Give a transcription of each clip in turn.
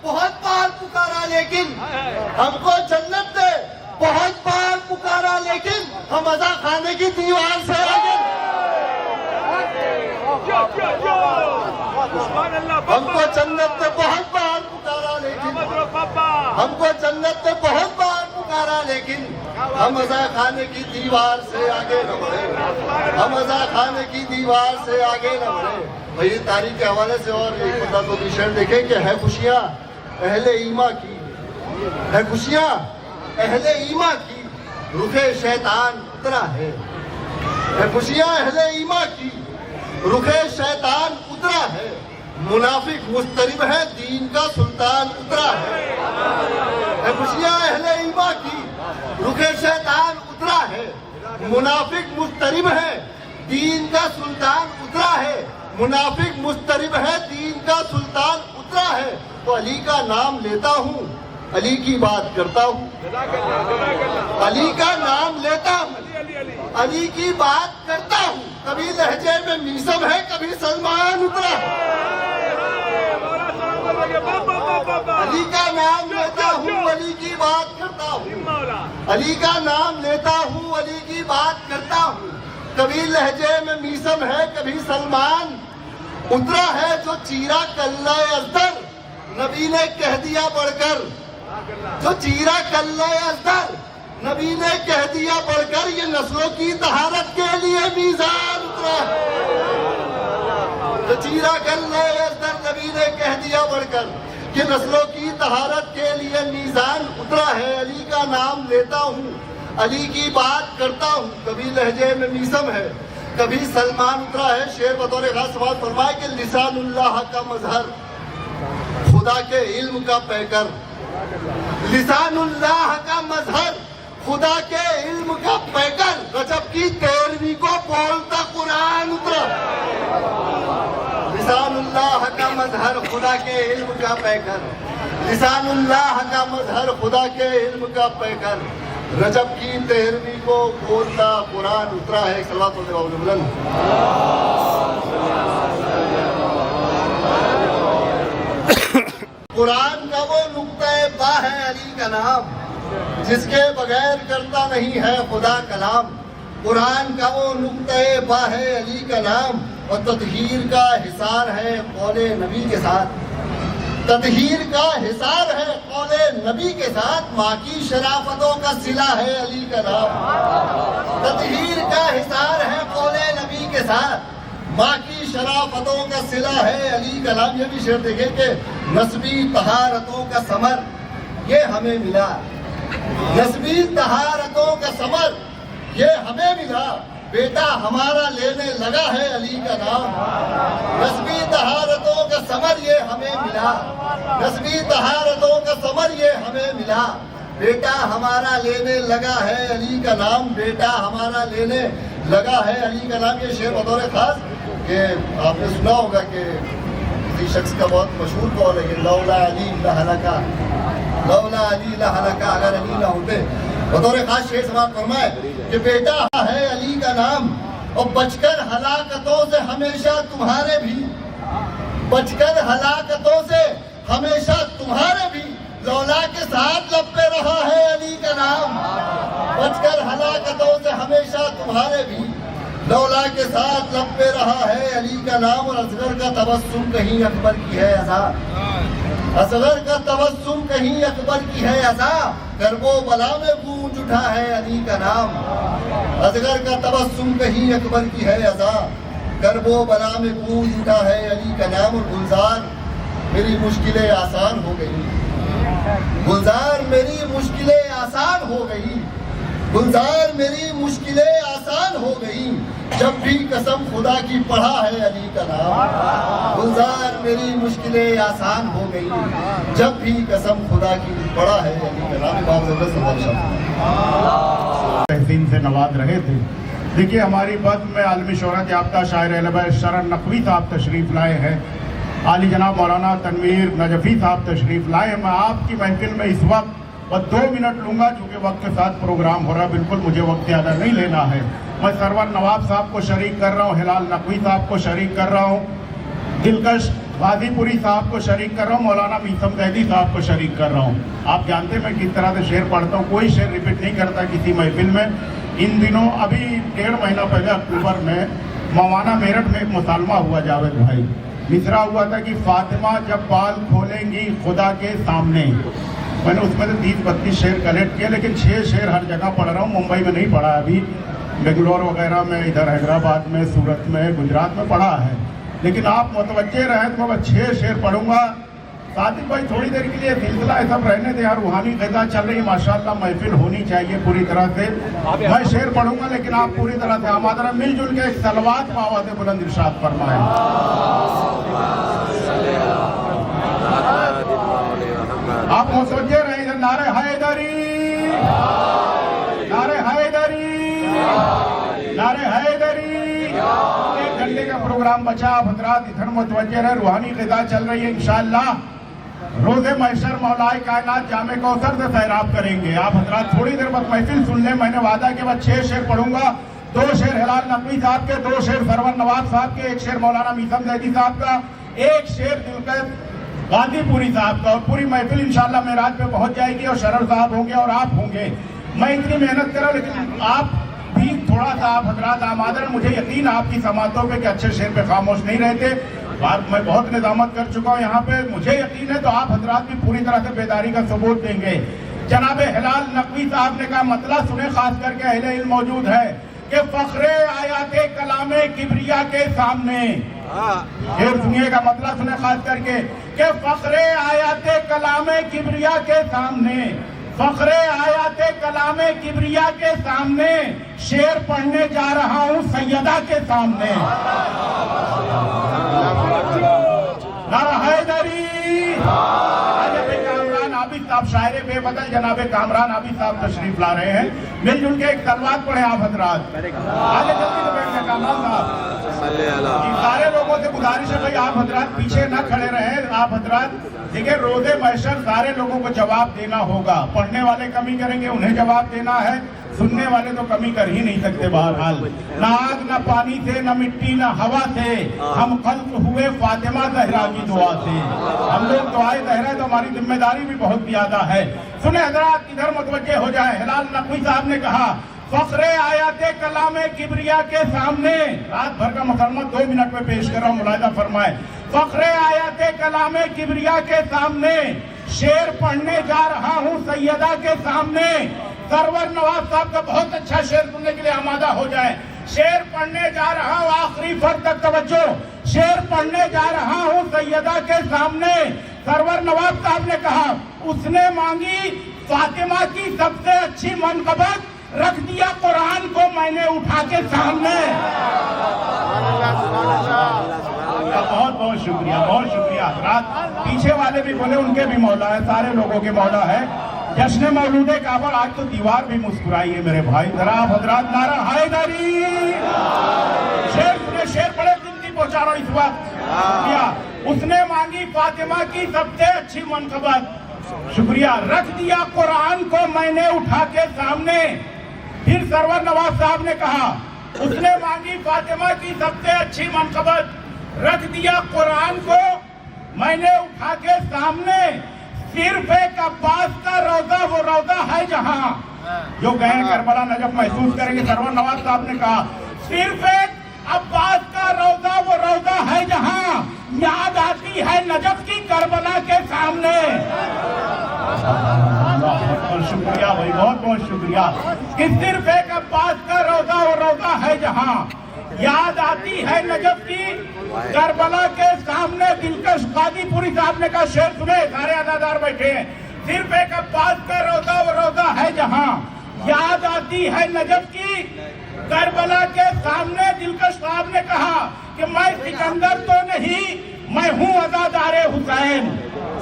بہت بار پکارا لیکن ہم کو جنت دے، بہت بار پکارا لیکن ہم عزا خانے کی دیوار سے آگے، ہم کو جنت دے بہت بار پکارا لیکن، ہم کو جنت دے بہت بار پکارا لیکن ہم عزا خانے کی دیوار سے آگے نہ بڑھے، ہم عزا خانے کی دیوار سے آگے نہ بڑھے۔ بھئی تاریخ کے حوالے سے اور ایک بندہ تو شعر دیکھیں کہ ہے خوشیاں اہل ایمان کی، ہے خوشیاں اہل ایمان کی، رخ شیطان اترا ہے خوشیاں اہل ایمان کی، رخ شیطان اترا ہے، منافق مضطرب ہے دین کا سلطان اترا ہے خوشیاں اہل ایمان کی، رخ شیطان اترا ہے، منافق مضطرب ہے دین کا سلطان اترا ہے، منافق مضطرب ہے دین کا سلطان اترا ہے۔ تو علی کا نام لیتا ہوں، علی کی بات کرتا ہوں، علی کا نام لیتا ہوں، علی کی بات کرتا ہوں، کبھی لہجے میں میسم ہے کبھی سلمان اترا ہے، علی کا نام لیتا ہوں علی کی بات کرتا ہوں، علی کا نام لیتا ہوں علی کی بات کرتا ہوں، کبھی لہجے میں میسم ہے کبھی سلمان اترا ہے، جو چیرا کلہ ازدر نبی نے کہہ دیا بڑھ کر، جو چیرا کلہ ازدر نبی نے کہہ دیا بڑھ کر، یہ نسلوں کی طہارت کے لیے میزان اترا ہے، جو چیرا کلہ ازدر نبی نے کہہ دیا بڑھ کر، یہ نسلوں کی طہارت کے لیے میزان اترا ہے۔ علی کا نام لیتا ہوں علی کی بات کرتا ہوں، کبھی لہجے میں میسم ہے کبھی سلمان اترا ہے۔ شعر بطور خاص سماعت فرمائے کہ لسان اللہ کا مظہر خدا کے علم کا پیکر، لسان اللہ کا مظہر خدا کے علم کا پیکر، رجب کی 13ویں کو بولتا قرآن اترا، لسان اللہ کا مظہر خدا کے علم کا پیکر، لسان اللہ کا مظہر خدا کے علم کا پیکر، رجب کی 13ویں کو بولتا قرآن اترا ہے۔ صلوات اللہ علیہ وسلم۔ قرآن کا وہ نقطہ با ہے علی کا نام، جس کے بغیر کرتا نہیں ہے خدا کلام، قرآن کا وہ نقطہ با ہے علی کا نام، اور تطہیر کا حصار ہے قول نبی کے ساتھ، تطہیر کا حصار ہے قول نبی کے ساتھ، ماں کی شرافتوں کا صلہ ہے علی کا نام، تطہیر کا حصار ہے قول نبی کے ساتھ، ماں کی شرافتوں کا صلہ ہے علی کا نام۔ یہ بھی شعر دیکھیں کہ نسبی طہارتوں کا ثمر یہ ہمیں ملا، نسبی طہارتوں کا ثمر یہ ہمیں ملا، بیٹا ہمارا لینے لگا ہے علی کا نام، نسبی طہارتوں کا ثمر یہ ہمیں ملا، نسبی طہارتوں کا ثمر یہ ہمیں ملا، بیٹا ہمارا لینے لگا ہے علی کا نام، بیٹا ہمارا لینے لگا ہے علی کا نام۔ یہ شعر بطور خاص کہ آپ نے سنا ہوگا کہ کسی شخص کا بہت مشہور قول ہے کہ لولا علی لہلکا، لولا علی لہلکا، اگر علی نہ ہوتے، بطور خاص شعر سماعت فرمائے کہ بیٹا ہے علی کا نام، اور بچ کر ہلاکتوں سے ہمیشہ تمہارے بھی، بچ کر ہلاکتوں سے ہمیشہ تمہارے بھی، لولا کے ساتھ لب پہ رہا ہے علی کا نام، بچ کر ہلاکتوں سے ہمیشہ تمہارے بھی، لولا کے ساتھ لب پہ رہا ہے علی کا نام، اور اصغر کا تبسم کہیں اکبر کی ہے عزا، اصغر کا تبسم کہیں اکبر کی ہے عزا، کرب و بلا میں گونج اٹھا ہے علی کا نام، اصغر کا تبسم کہیں اکبر کی ہے عزا، کرب و بلا میں گونج اٹھا ہے علی کا نام۔ اور گلزار میری مشکلیں آسان ہو گئی، گلزار میری مشکلیں آسان ہو گئی، گلزار میری مشکلیں آسان ہو گئی، جب بھی قسم خدا کی پڑھا ہے علی کا نام، گلزار میری مشکلیں آسان ہو گئی، جب بھی قسم خدا کی پڑھا ہے علی کا نام۔ امام زبردست تحسین سے نواز رہے تھے۔ دیکھیے ہماری بد میں عالمی شہرت یافتہ شاعر اہل بیت شرن نقوی صاحب تشریف لائے ہیں، عالی جناب مولانا تنویر نجفی صاحب تشریف لائے ہیں۔ میں آپ کی محفل میں اس وقت اور 2 منٹ لوں گا چونکہ وقت کے ساتھ پروگرام ہو رہا ہے، بالکل مجھے وقت زیادہ نہیں لینا ہے۔ میں سرور نواب صاحب کو شریک کر رہا ہوں، ہلال نقوی صاحب کو شریک کر رہا ہوں، دلکش गाजीपुरी साहब को शरीक कर रहा हूँ, मौलाना मीसम ज़ैदी साहब को शरीक कर रहा हूँ। आप जानते हैं मैं किस तरह से शेर पढ़ता हूँ, कोई शेर रिपीट नहीं करता किसी महफिल में। इन दिनों अभी 1.5 महीना पहले अक्टूबर में मवाना मेरठ में एक मुसालमा हुआ जावेद भाई, मिसरा हुआ था कि फातिमा जब बाल खोलेंगी खुदा के सामने। मैंने उसमें से 30-32 शेर कलेक्ट किए, लेकिन 6 शेर हर जगह पढ़ रहा हूँ। मुंबई में नहीं पढ़ा, अभी बेंगलोर वगैरह में, इधर हैदराबाद में, सूरत में, गुजरात में पढ़ा है। लेकिन आप मुतवज्जे रहे तो मैं 6 शेर पढ़ूंगा। सादिक भाई थोड़ी देर के लिए सिलसिला है, सब रहने दे यार, रूहानी ग़िज़ा चल रही है माशाअल्लाह, महफिल होनी चाहिए पूरी तरह से। मैं शेर पढ़ूंगा लेकिन आप पूरी तरह से आमाद रहें, मिलजुल के एक सलवात में आवाज़ बुलंद इरशाद फरमाएं। आप मुतवज्जे रहे, इधर नारे हैदरी, नारे हैदरी, नारे हैदरी। 1 घंटे का प्रोग्राम बचा, आप हजरात इधर मुतवज्जे रहे, रूहानी ग़िज़ा चल रही है। इंशाअल्लाह रोज़े महशर मौलाए कायनात जामे कौसर से सैराब करेंगे। आप हजरात थोड़ी देर बाद महफिल सुन लें। मैंने वादा के बाद 6 शेर पढ़ूंगा, 2 शेर हिलाल नकवी साहब के, 2 शेर सरवर नवाब साहब के, 1 शेर मौलाना मीसम ज़ैदी साहब का, 1 शेर दिलकश गाजीपुरी साहब का। और पूरी महफिल इंशाअल्लाह मेराज पे पहुंच जाएगी और शरर साहब होंगे और आप होंगे। मैं इतनी मेहनत कर रहा हूं, लेकिन आप भी थोड़ा सा आप हजरात आमादर, मुझे यकीन आपकी समातों पे कि अच्छे शेर पे खामोश नहीं रहते। मैं बहुत निजामत कर चुका हूँ यहाँ पे, मुझे यकीन है तो आप हजरात भी पूरी तरह से बेदारी का सबूत देंगे। जनाब हिलाल नकवी साहब ने कहा, मतला सुने, खास करके अहले इल्म मौजूद है, कि फखरे आयाते कलामे किबरिया के सामने, शेर सुनिएगा, मतला सुने खास करके, कि फखरे आयाते कलामे किबरिया के सामने, फखरे आयाते कलामे किबरिया के सामने, शेर पढ़ने जा रहा हूँ सैयदा के सामने। नारा हैदरी। कामरान आबिद साहब शायर बेबदल जनाब कामरान आबिद साहब तशरीफ ला रहे हैं, मिलजुल के एक तलवात पढ़े आप हजरात। आगे जल्दी से बैठ जाए कामरान साहब। सारे लोगों से गुजारिश है भाई आप हजरात पीछे ना खड़े रहे। आप हजरात देखिए, रोज़े महशर सारे लोगों को जवाब देना होगा। पढ़ने वाले कमी करेंगे, उन्हें जवाब देना है, सुनने वाले तो कमी कर ही नहीं सकते। बहरहाल ना आग ना पानी से, ना मिट्टी ना हवा से, हम खल्क हुए फातिमा ज़हरा की दुआ से। हम लोग दुआए ज़हरा, तो हमारी जिम्मेदारी भी बहुत ज्यादा है। सुने हजरात, इधर मुतवज्जे हो जाए। हिलाल नकवी साहब ने कहा, फखरे आयाते कलामे किबरिया के सामने, रात भर का मुसलमान 2 मिनट में पेश कर रहा हूँ, मुलाहिजा फरमाए। फखरे आयाते कलामे किबरिया के सामने, शेर पढ़ने जा रहा हूँ सैयदा के सामने। सरवर नवाब साहब का बहुत अच्छा शेर सुनने के लिए आमादा हो जाए। शेर पढ़ने जा रहा हूँ, आखिरी फर्द तक तवज्जो, शेर पढ़ने जा रहा हूँ सैयदा के सामने। सरवर नवाब साहब ने कहा, उसने मांगी फातिमा की सबसे अच्छी मनक़बत, रख दिया कुरान को मैंने उठा के सामने। बहुत बहुत शुक्रिया, बहुत शुक्रिया हजरात। पीछे वाले भी बोले, उनके भी मौला है, सारे लोगों के मौला है। जश्न मौलूद काबा, आज तो दीवार भी मुस्कुराई है मेरे भाई। जरा आप हजरात नारा हैदरी। शेर सुने, शेर बड़े जिंदगी पहुंचा रहा हूं इस वक्त। उसने मांगी फातिमा की सबसे अच्छी मनक़बत, शुक्रिया, रख दिया कुरान को मैंने उठा के सामने। फिर सरवर नवाब साहब ने कहा, उसने मांगी फातिमा की सबसे अच्छी मनक़बत, रख दिया कुरान को मैंने उठा के सामने। सिर्फ एक अब्बास का रोजा वो रोजा है जहां, जो गए करबला नजफ महसूस करेंगे। सरवर नवाब साहब ने कहा, सिर्फ एक अब्बास का रोजा वो रोजा है जहां, याद आती है नजफ की करबला के सामने। बहुत शुक्रिया भाई, बहुत बहुत शुक्रिया। कि सिर्फ एक अब्बास का रोजा वो रोजा है जहां, याद आती है नजफ की करबला के सामने। दिलकश गाजीपुरी साहब ने कहा, शेर सुने, सारे अदादार बैठे हैं। सिर्फ एक अब्बास का रोजा वो रोजा है जहां, याद आती है नजफ की करबला के सामने। दिलकश साहब ने कहा कि मैं सिकंदर तो नहीं, मैं हूँ अज़ादारे हुसैन।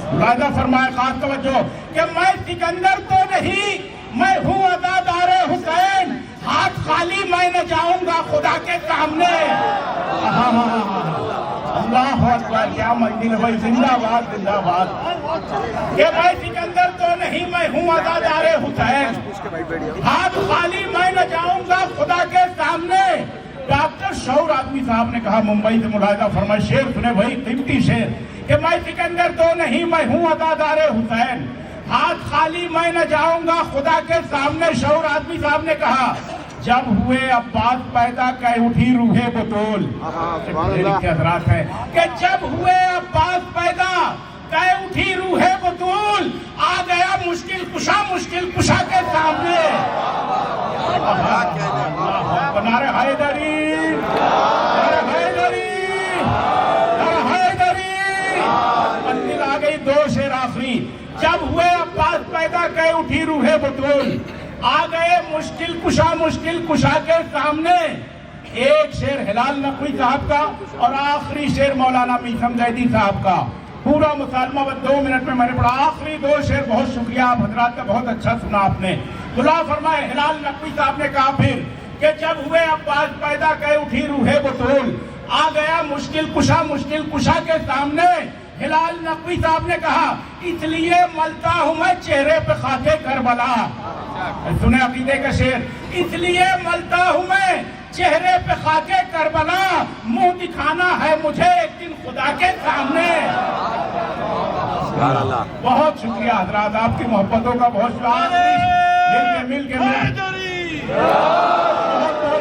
मुलाहिजा फरमाए, खास तवज्जो, कि मैं सिकंदर तो नहीं, मैं हूँ अज़ादारे हुसैन। हाथ खाली मैं न जाऊंगा खुदा के सामने। अल्लाह अकबर, क्या मंजिल भाई, जिंदाबाद जिंदाबाद। कि मैं सिकंदर तो नहीं, मैं हूँ अज़ादारे हुसैन। हाथ खाली मैं न जाऊंगा खुदा के सामने। डॉक्टर शौर आदमी साहब ने कहा, मुंबई से मुलाहिजा फरमाए, शेर सुने भाई, कीमती शेर, कि मैं सिकंदर तो नहीं, मैं हूँ अदादारे हुसैन, हाथ खाली मैं न जाऊंगा खुदा के सामने। शौर आदमी साहब ने कहा, जब हुए अब्बास पैदा कह उठी रूहे बतूल। हजरात है कि जब हुए अब्बास पैदा कह उठी रूहे बतूल, आ गया मुश्किल कुशा के सामने। नारे हैदरी, नारे हैदरी, नारे हैदरी। मंजिल आ गई, दो शेर आखिरी। जब हुए अब्बास पैदा कह उठी रूहे बतूल, आ गए मुश्किल कुशा के सामने। एक शेर हिलाल नकवी साहब का और आखिरी शेर मौलाना मीसम जैदी साहब का। पूरा मुसालमा 2 मिनट में मैंने पढ़ा। आखिरी 2 शेर बहुत शुक्रिया, आप हजरात का बहुत अच्छा सुना आपने। खुदा फरमाए, हिलाल नकवी साहब ने कहा फिर कि जब हुए अब्बास पैदा कह उठी रूहे बतूल, आ गया मुश्किल कुशा के सामने। हिलाल नकवी साहब ने कहा, इसलिए मलता हूं मैं चेहरे पे खाके करबला। सुने अकीदे का शेर, इसलिए मलता हूं मैं चेहरे पे खाके करबला, मुंह दिखाना है मुझे एक दिन खुदा के सामने। बहुत शुक्रिया हजरात, आपकी मोहब्बतों का बहुत मिल के बहुत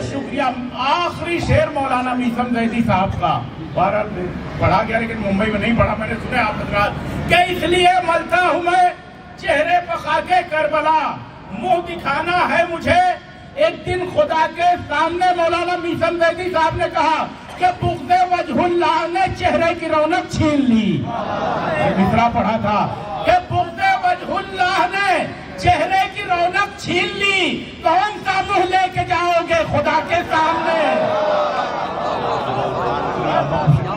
शुक्रिया। आखिरी शेर मौलाना मीसम जैदी साहब का, बहरहाल पढ़ा गया लेकिन मुंबई में नहीं पढ़ा मैंने, सुने आप हजरात कि इसलिए मलता हूं मैं चेहरे पे खाके करबला, मुंह दिखाना है मुझे एक दिन खुदा के सामने। मौलाना मीसम जैदी साहब ने कहा कि बुग़्ज़े वजहुल्लाह ने चेहरे की रौनक छीन ली। मिसरा पढ़ा था कि बुग़्ज़े वजहुल्लाह ने चेहरे की रौनक छीन ली, कौन सा मुंह लेके जाओगे खुदा के सामने।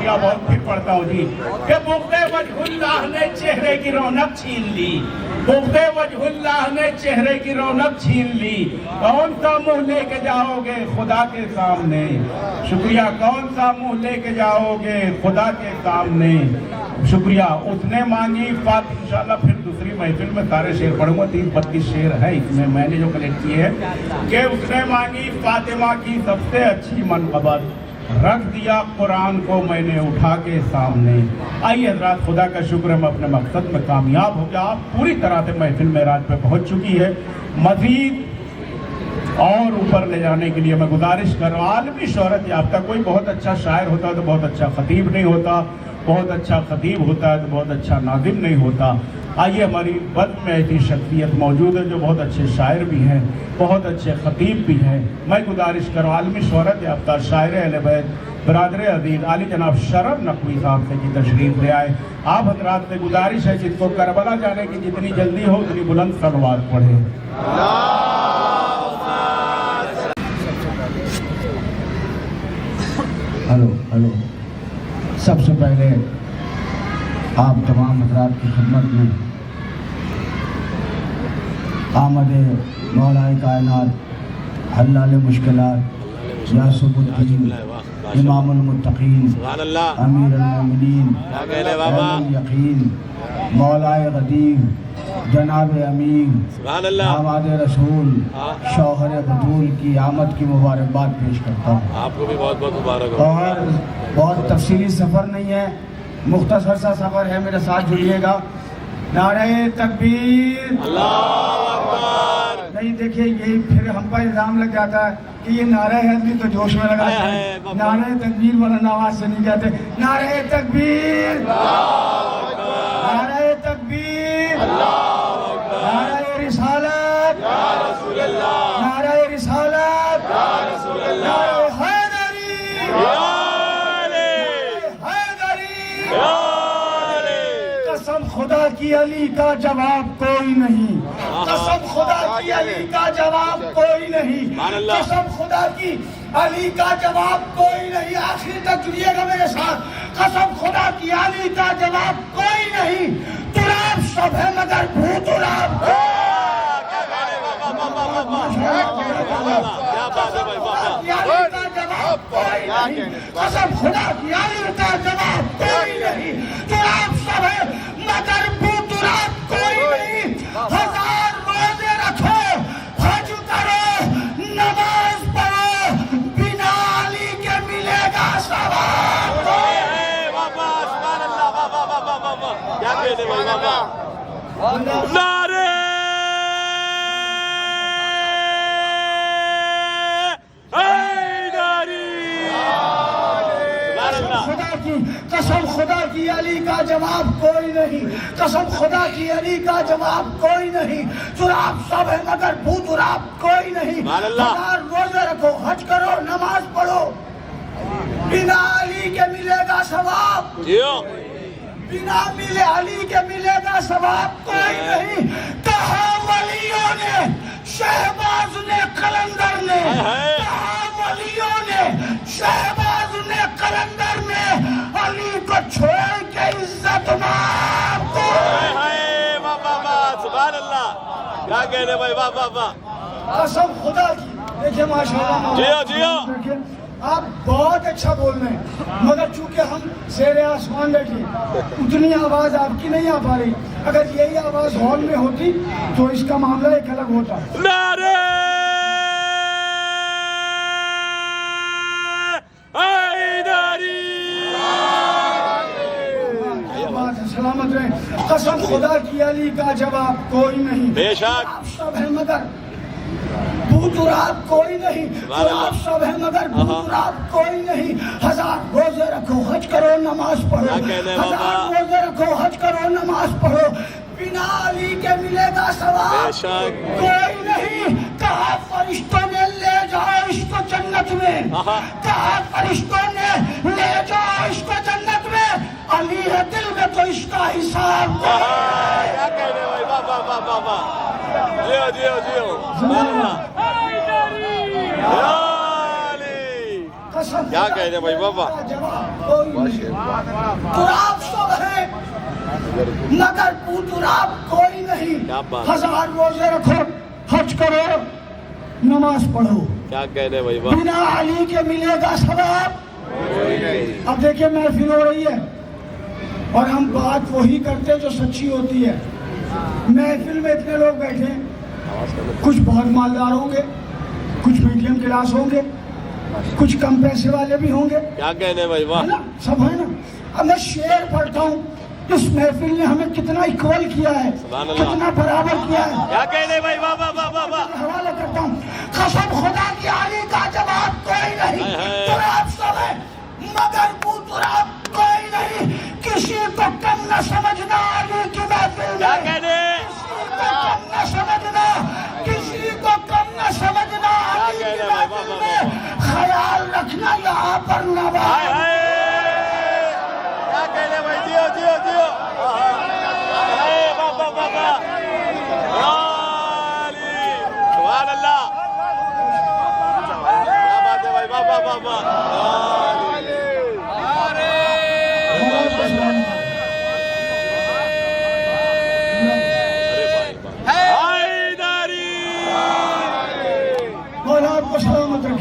बहुत फिर पढ़ता हूँ जी कि बुग़्ज़े वजहुल्लाह ने चेहरे की रौनक छीन ली, बुग़्ज़े वजहुल्लाह ने चेहरे की रौनक छीन ली, कौन सा मुंह लेके जाओगे खुदा के सामने। शुक्रिया, कौन सा मुंह लेके जाओगे खुदा के सामने। शुक्रिया। उसने मांगी फातिमा, इंशाल्लाह फिर दूसरी महफिल में सारे शेर पढ़ूंगा, 30-32 शेर है इसमें मैंने जो कलेक्ट किए हैं कि उसने मांगी फातिमा की सबसे अच्छी मनक़बत, रख दिया कुरान को मैंने उठा के सामने। आइए हज़रात, खुदा का शुक्र हम अपने मकसद में कामयाब हो गया। आप पूरी तरह से महफिल मेराज पे पहुंच चुकी है। मज़ीद और ऊपर ले जाने के लिए मैं गुजारिश कर रहा हूँ, आलमी शोहरत याफ्ता कोई बहुत अच्छा शायर होता है तो बहुत अच्छा खतीब नहीं होता, बहुत अच्छा खतीब होता है तो बहुत अच्छा नाज़िम नहीं होता। आइए, हमारी बद में ऐसी शख्सियत मौजूद है जो बहुत अच्छे शायर भी हैं, बहुत अच्छे खतीब भी हैं। मैं गुजारिश करूँ आलमी शोहरत याफ्ता शायर अहले बैत बरादर अज़ीज़ आली जनाब शरफ नकवी साहब से की तशरीफ़ ले आए। आप हज़रात से गुजारिश है जिसको करबला जाने की जितनी जल्दी हो उतनी बुलंद सलवात पढ़े। हेलो, सबसे पहले आप तमाम हज़रात की खिदमत में आमद मौलाए कायनात हल्लाल मुश्किलात यासुबुद्दीन इमामुल मुत्तकीन अमीरुल मोमिनीन यकीन मौलाए गदीर जनाब अमीर दामाद रसूल शौहर बतूल की आमद की मुबारकबाद पेश करता हूँ। आपको भी बहुत बहुत मुबारक हो। और बहुत तफसीली सफ़र नहीं है, मुख्तसर सा सफ़र है, मेरे साथ जुड़िएगा। नारे तकबीर, अल्लाहु अकबर। नहीं देखिए, यही फिर हम पर इल्ज़ाम लग जाता है कि ये नारे है भी तो जोश में लगा है। नारे तकबीर वाला आवाज़ से नहीं कहते। नारे तकबीर, नारे तकबीर, नारे रिसालत, नारे रिसालत, नारे हैदरी, कसम खुदा की अली का जवाब कोई नहीं, कसम खुदा की अली का जवाब कोई नहीं, कसम खुदा की अली का जवाब कोई नहीं। आखिर तक जुड़िएगा मेरे साथ। कसम खुदा की अली का जवाब कोई नहीं। तुराब सब है मगर भूतुराब। कसम खुदा की अली का जवाब कोई नहीं। तुराब सब है मगर भूतुराब कोई नहीं। हजार रोजे रखो, हज करो, नमाज पढ़ो, बिना अली کہنے بھائی بابا نعرے خدا کی قسم، خدا کی علی کا جواب کوئی نہیں، قسم خدا کی علی کا جواب کوئی نہیں، چراب سب ہے مگر بھوتراب کوئی نہیں، ہزار روزے رکھو، حج کرو، نماز پڑھو، بنا علی کے ملے گا ثواب، بنا ملے علی کے ملے گا ثواب کوئی نہیں۔ کہا ولیوں نے، شہباز نے، قلندر نے، کہا ولیوں نے، شہباز نے، قلندر نے، علی کو چھوڑ کے عزت مار کو۔ سبحان اللہ، کیا کہنے بھائی بابا، قسم خدا کی، دیکھیں ماشاءاللہ جیو آپ بہت اچھا بول رہے ہیں، مگر چونکہ ہم زیر آسمان بیٹھے اتنی آواز آپ کی نہیں آ پا رہی، اگر یہی آواز ہال میں ہوتی تو اس کا معاملہ ایک الگ ہوتا۔ نعرے حیدری، سلامت رہے، قسم خدا کی علی کا جواب کوئی نہیں، بے شک آپ سب ہیں مگر بھوتراب کوئی نہیں، آپ سب ہیں مگر بھوتراب کوئی نہیں، ہزار روزے رکھو، حج کرو، نماز پڑھو، ہزار روزے رکھو، حج کرو، نماز پڑھو، بنا علی کے ملے گا ثواب کوئی نہیں۔ کہا فرشتوں نے لے جاؤ اس کو جنت میں، کہا فرشتوں نے لے جاؤ اس کو جنت میں، علی ہے دل میں تو اس کا حساب کیا کہنے بھائی بابا، جیو کیا کہنے بھائی بابا، تراب سب ہے مگر پوتراب کوئی نہیں، ہزار روزے رکھو، حج کرو، نماز پڑھو، کیا کہنے بھائی بابا، بنا علی کے ملے گا ثواب۔ اب دیکھیں محفل ہو رہی ہے اور ہم بات وہی کرتے جو سچی ہوتی ہے۔ محفل میں اتنے لوگ بیٹھے ہیں، کچھ بہت مالدار ہوں گے، کچھ میڈیم کلاس ہوں گے، کچھ کم پیسے والے بھی ہوں گے، کیا کہنے بھائی بابا، سب ہے نا۔ اب میں شعر پڑھتا ہوں، اس محفل نے ہمیں کتنا ایکول کیا ہے، کتنا برابر کیا ہے، کیا کہنے بھائی بابا، حوالہ کرتا ہوں۔ قسم خدا کی علی کا جواب کوئی نہیں، تراب سب ہے مگر بھوتراب کوئی نہیں، کسی کو کم نہ سمجھنا علی کی محفل میں، کسی کو کم نہ سمجھنا، کسی کو کم نہ سمجھنا علی کی محفل میں، خیال رکھنا یہاں پر نواز۔ کیا کہنے بھائی، جیو بابا، سبحان اللہ، کیا بات ہے بھائی بابا،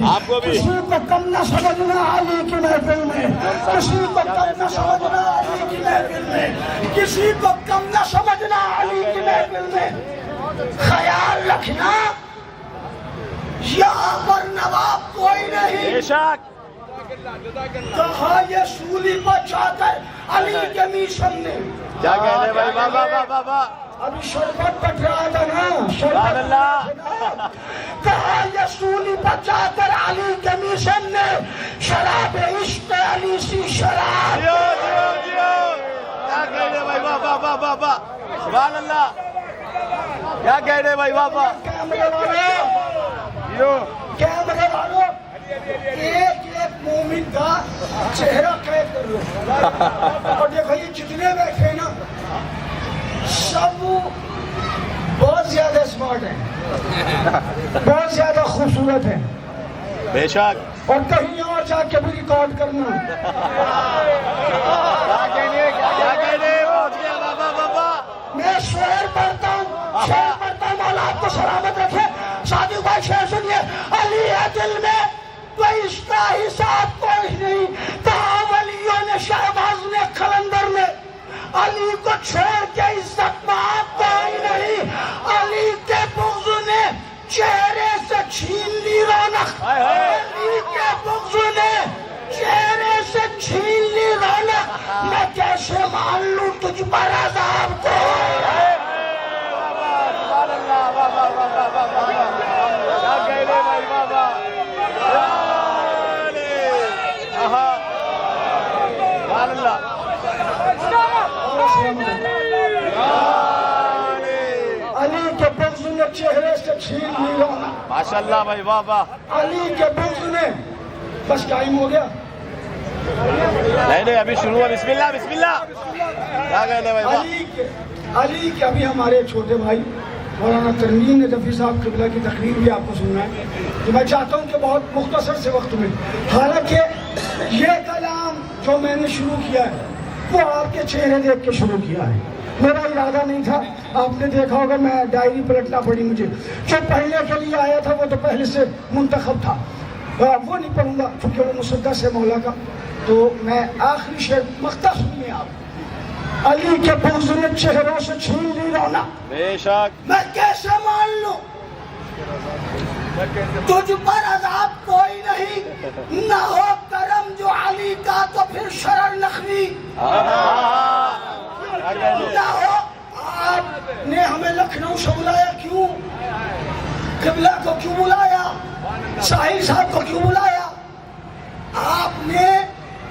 آپ کو بھی کسی کو کم نہ سمجھنا علی کی محفل میں، کسی کو کم نہ سمجھنا علی کی محفل میں، کسی کو کم نہ سمجھنا علی کی محفل میں، خیال رکھنا یہاں پر نواب کوئی نہیں۔ بے شک کہا یہ سولی پر جا کر علی کے میشن نے، کیا کہنے بھائی بابا، ابھی شربت پٹ رہا تھا نا، سبحان اللہ، کہا یہ سولی پر جا کر علی کے میشن نے، شراب عشق علی سی شراب۔ کیا کہنے بھائی بابا، سبحان اللہ، کیا کہنے بھائی بابا، کیمرے والوں ایک مومن کا چہرہ قید کر لو، اور دیکھو یہ جتنے بیٹھے نا سب بہت زیادہ اسمارٹ ہیں، بہت زیادہ خوبصورت ہیں، بے شک اور کہیں اور جا کے بھی ریکارڈ کرنا۔ کیا کہنے بابا، میں شعر پڑھتا ہوں، مولا آپ کو سلامت رکھے۔ سادھو بھائی شعر سنیے، علی ہے دل میں کوئی اس کا حساب کوئی نہیں، کہا ولیوں نے، شہباز نے، قلندر نے، علی کو چھوڑ کے عزت ماں کوئی نہیں، علی کے بغض نے چہرے سے چھین لی رونق، علی کے بغض نے چہرے سے چھین لی رونق، میں کیسے مان لوں تجھ پر عذاب چھین لی رونق ماشاءاللہ بھائی واہ واہ علی کے بغض نے بس ٹائم ہو گیا نہیں ابھی شروع ہے بسم اللہ بسم اللہ کیا کہنے بھائی واہ علی کے ابھی ہمارے چھوٹے بھائی مولانا تنویر نجفی صاحب قبلہ کی تقریر بھی آپ کو سننا ہے کہ میں چاہتا ہوں کہ بہت مختصر سے وقت میں حالانکہ یہ کلام جو میں نے شروع کیا ہے وہ آپ کے چہرے دیکھ کے شروع کیا ہے میرا ارادہ نہیں تھا آپ نے دیکھا ہوگا میں ڈائری پلٹنا پڑی مجھے جو پڑھنے کے لیے آیا تھا وہ تو پہلے سے منتخب تھا وہ نہیں پڑھوں گا کیونکہ وہ مسدس ہے مولا کا تو میں آخری شعر مقطع سنیے آپ علی کے بغض نے چہروں سے چھین لی رونق بے شک میں کیسے مان لوں تجھ پر عذاب کوئی نہیں نہ ہو کرم جو علی کا تو پھر شرر نخوی نہ ہو آپ نے ہمیں لکھنؤ سے بلایا کیوں قبلہ کو کیوں بلایا شاہی صاحب کو کیوں بلایا آپ نے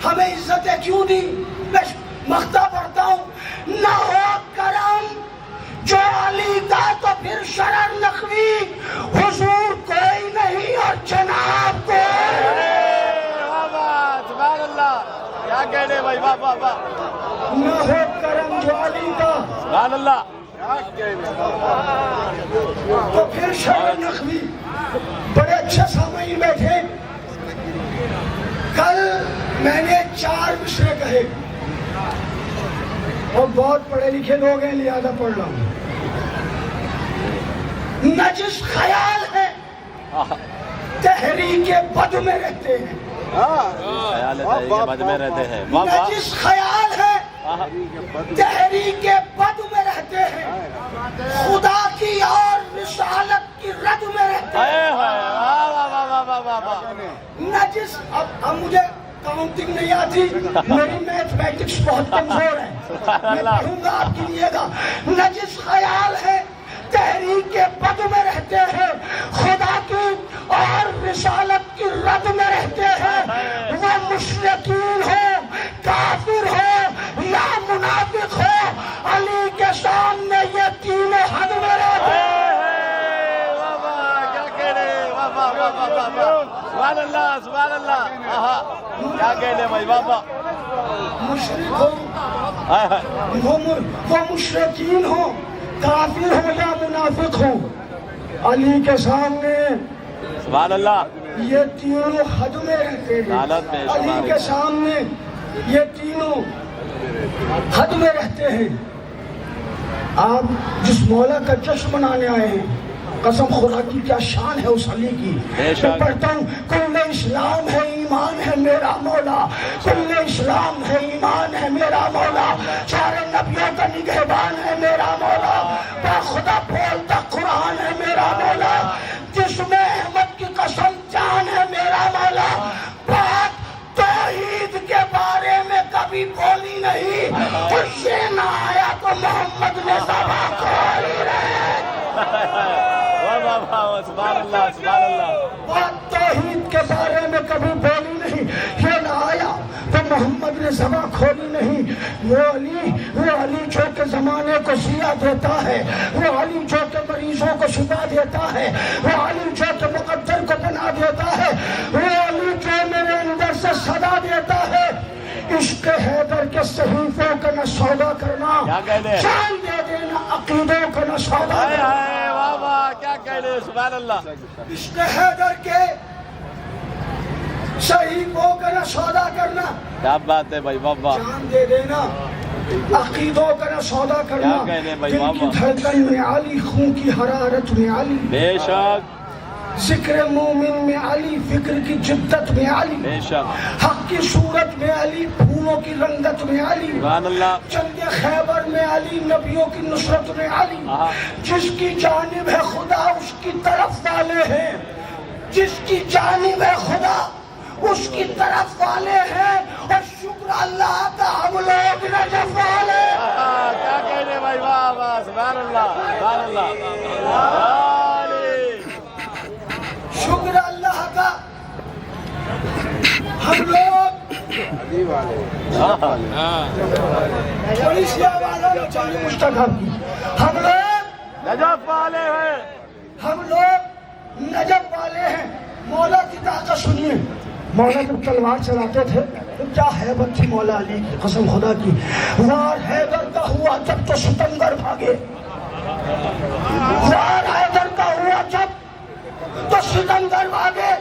ہمیں عزتیں کیوں دی میں مقطع پڑھتا ہوں نہ ہو کرم جو علی کا تو پھر شرر نخوی حضور کوئی نہیں اور جناب کوئی سبحان اللہ کیا کہنے بھائی واہ واہ واہ نہ ہو کرم جو علی کا سبحان اللہ تو پھر شرر نخوی بڑے اچھے سامعین بیٹھے کل میں نے 4 مصرے کہے اور بہت پڑھے لکھے لوگ ہیں لہذا پڑھ رہا ہوں نجس خیال ہے تحریک بد میں رہتے ہیں خیال ہے کہ بد میں رہتے ہیں واہ واہ نجس خیال ہے تحریک بد میں رہتے ہیں خدا کی اور رسالت کی رد میں رہتے ہیں واہ واہ واہ واہ واہ واہ نجس اب مجھے کاؤنٹنگ نہیں آتی میری میتھمیٹکس بہت کمزور ہے میں پڑھوں گا آپ کیجیے گا نجس خیال ہے تحریک کے بد میں رہتے ہیں خدا کی اور رسالت کی رد میں رہتے ہیں وہ مشرکین ہو کافر ہو یا منافق ہو علی کے سامنے یہ تینوں حد میں رہتے ہیں سبحان اللہ سبحان اللہ کیا کہنے بھائی بابا مشرک ہو وہ مشرکین ہو کافر ہو یا منافق ہو علی کے سامنے سبحان اللہ یہ تینوں حد میں رہتے ہیں علی کے سامنے یہ تینوں حد میں رہتے ہیں آپ جس مولا کا جشن منانے آئے ہیں قسم خدا کی کیا شان ہے اس علی کی میں پڑھتا ہوں کل اسلام ہے ایمان ہے میرا مولا کل اسلام ہے ایمان ہے میرا مولا سارے نبیوں کا نگہبان ہے میرا مولا با خدا بولتا قرآن ہے میرا مولا جس میں احمد کی قسم جان ہے میرا مولا بات توحید کے بارے میں کبھی بولی نہیں اس سے نہ آیا تو محمد نے ذبح کھولی رہے سبحان اللہ سبحان اللہ بات توحید کے بارے میں کبھی بولی نہیں یہ نہ آیا تو محمد نے زباں کھولی نہیں وہ علی جو کہ زمانے کو سیاہ دیتا ہے وہ علی جو کہ مریضوں کو شفا دیتا ہے وہ علی جو کہ مقدر کو بنا دیتا ہے وہ علی جو میرے اندر سے صدا دیتا ہے عشق حیدر کے صحیفوں کا نہ سودا کرنا جان دے دینا عقیدوں کا نہ سودا کرنا کیا کہنے سبحان اللہ عشق حیدر کے صحیفوں کا نہ سودا کرنا کیا بات ہے بھائی بابا جان دے دینا عقیدوں کا نہ سودا کرنا دل کی دھڑکن میں علی خون کی حرارت میں علی بے شک ذکر مومن میں علی فکر کی جدت میں علی بے شک حق کی صورت میں علی پھولوں کی رنگت میں علی سبحان اللہ جنگ خیبر میں علی نبیوں کی نصرت میں علی جس کی جانب ہے خدا اس کی طرف والے ہیں جس کی جانب ہے خدا اس کی طرف والے ہیں اور شکر اللہ کا ہم لوگ نجف والے کیا کہنے بھائی واہ واہ سبحان اللہ سبحان اللہ شکر اللہ کا ہم لوگ تھوڑی سی آواز چاہیے مشتاق کی ہم لوگ نجف والے ہیں ہم لوگ نجف والے ہیں. مولا کی طاقت سنیے. مولا جب تلوار چلاتے تھے تو کیا ہیبت تھی مولا علی کی, قسم خدا کی. وار حیدر کا ہوا جب تو ستمگر بھاگے. وار حیدر کا ہوا جب تو ستمگر بھاگے.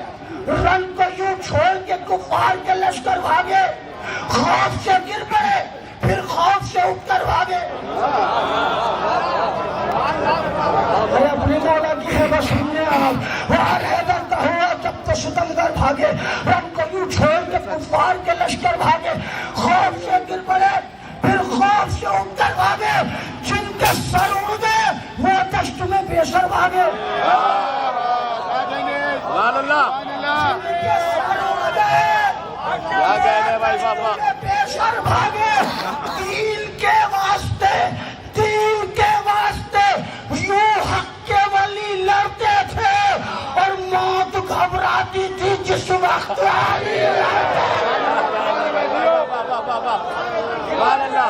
رن کو یوں چھوڑ کے کفار کے لشکر بھاگے. خوف سے گر پڑے پھر خوف سے اٹھ کر بھاگے. اپنی مولا کی ہے بس سنیے آپ. وار حیدر کا ہوا جب تو ستمگر بھاگے. رن کو یوں چھوڑ کے کفار کے لشکر بھاگے. خوف سے گر پڑے پھر خوف سے اٹھ کر بھاگے. جن کے سر اڑے وہ دشت میں بے سر بھاگے. سبحان اللہ. جن کے سر اڑے کیا کہنے بھائی بابا. بے سر بھاگے. دین کے واسطے, دین کے واسطے یوں حق کے ولی لڑتے تھے اور موت گھبراتی تھی جس وقت علی لڑتے. سبحان اللہ.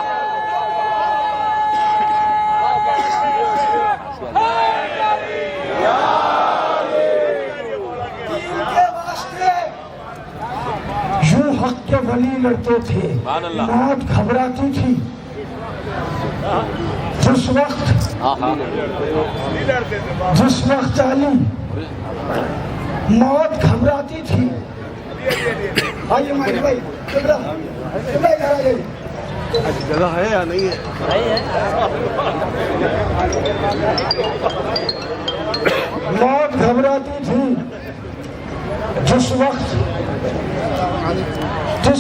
دین کے واسطے یوں حق کے ولی لڑتے تھے, موت گھبراتی تھی جس وقت علی موت گھبراتی تھی. آئیے مانی بھائی جگہ ہے یا نہیں ہے؟ موت گھبراتی تھی جس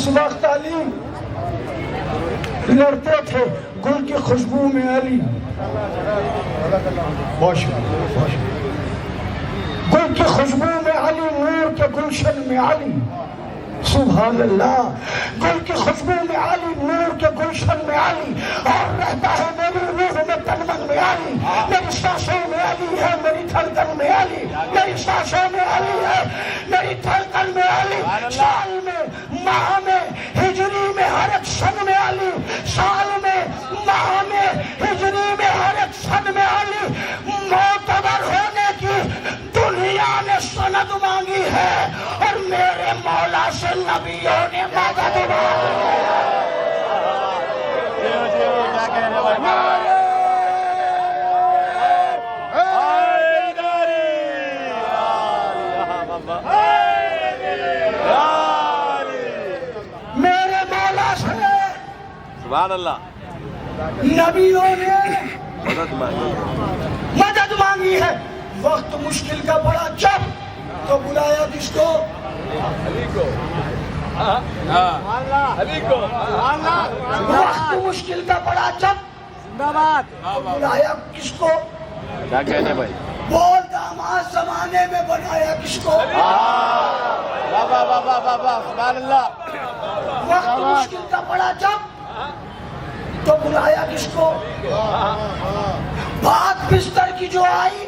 وقت علی لڑتے تھے. گل کی خوشبو میں علی, گل کی خوشبو میں علی, نور کے گلشن میں علی. سبحان اللہ. گل کی خوشبو میں علی, نور کے گلشن میں علی, اور رہتا ہے میری روح میں تن من میں علی. میری سانسوں میں علی ہے, میری دھڑکن میں علی, میری سانسوں میں علی ہے, میری دھڑکن میں علی. سال میں, ماہ میں, ہجری میں, ہر ایک سن میں علی. سال میں, ماہ میں, ہجری میں, ہر ایک سن میں علی. معتبر ہونے کی دنیا نے سند مانگی ہے اور میرے مولا سے نبیوں نے مدد مانگی ہے. میرے مولا سے سبحان اللہ. نبیوں نے مدد مانگی ہے. وقت مشکل کا پڑا جب تو بلایا کس کو؟ وقت مشکل کا پڑا جب تو بلایا کس کو؟ کیا کہنے بھائی. بول داماد زمانے میں بنایا کس کو؟ سبحان اللہ. وقت مشکل کا پڑا جب تو بلایا کس کو؟ بات بستر کی جو آئی,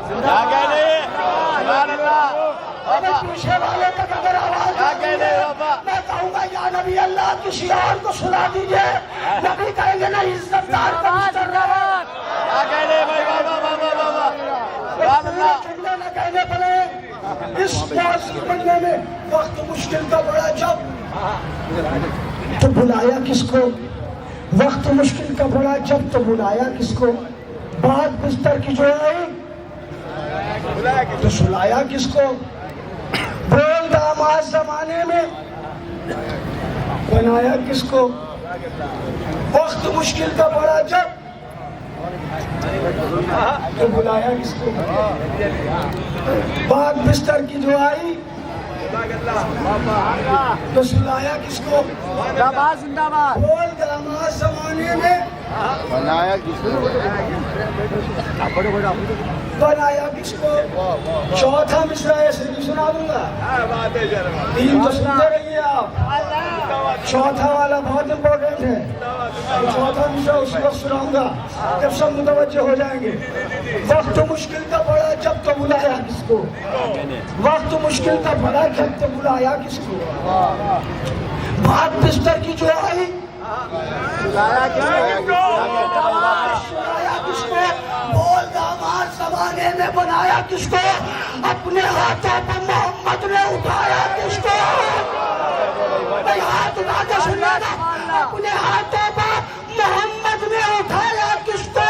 کیا کہنے. سبحان اللہ. پیچھے والے تک اگر آواز کیا کہنے بابا. میں کہوں گا یا نبی اللہ کسی اور کو سنا دیجئے. نبی کہیں گے نا عزت دار کا بستر رہا. کیا کہنے بھائی بابا بابا بابا. سبحان اللہ. جملے نہ کہنے پڑے. اس معاشر بننے میں وقت مشکل کا بڑا جب تو بلایا کس کو؟ وقت مشکل کا بڑا جب تو بلایا کس کو؟ بات بستر کی جو آئی تو سلایا کس کو؟ بول داماد زمانے میں بنایا کس کو؟ وقت مشکل کا بڑا جب تو بلایا کس کو؟ بات بستر کی جو آئی تو سلایا کس کو؟ زندہ باد. بول داماد زمانے میں بنایا کس کو؟ بنایا کس کو؟ چوتھا مصرع ایسے بھی سنا دوں گا. تین تو سنتے رہیے آپ. چوتھا والا بہت امپورٹنٹ ہے. چوتھا مصرع اسی وقت سناؤں گا جب سب متوجہ ہو جائیں گے. وقت مشکل کا پڑا جب تو بلایا کس کو؟ وقت مشکل کا پڑا جب تو بلایا کس کو؟ بات بستر کی جو آئی سنایا کس کو؟ بول داماد زمانے نے بنایا کس کو؟ اپنے ہاتھوں پر محمد نے اٹھایا کس کو؟ بھائی ہاتھ اٹھا کے سننا نا، اپنے ہاتھوں پر محمد نے اٹھایا کس کو؟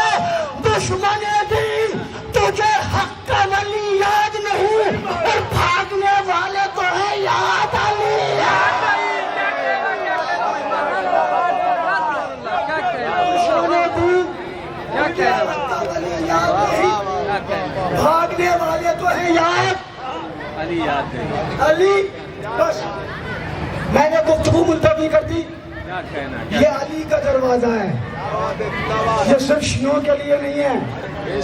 دشمن دین تجھے حق کا ولی یاد نہیں، اور بھاگنے والے تو ہیں یاد علی۔ بھاگنے والے تو ہیں یاد علی۔ بس میں نے گفتگو ملتوی کر دی۔ یہ علی کا دروازہ ہے، یہ صرف شیعوں کے لیے نہیں ہے۔ کوئی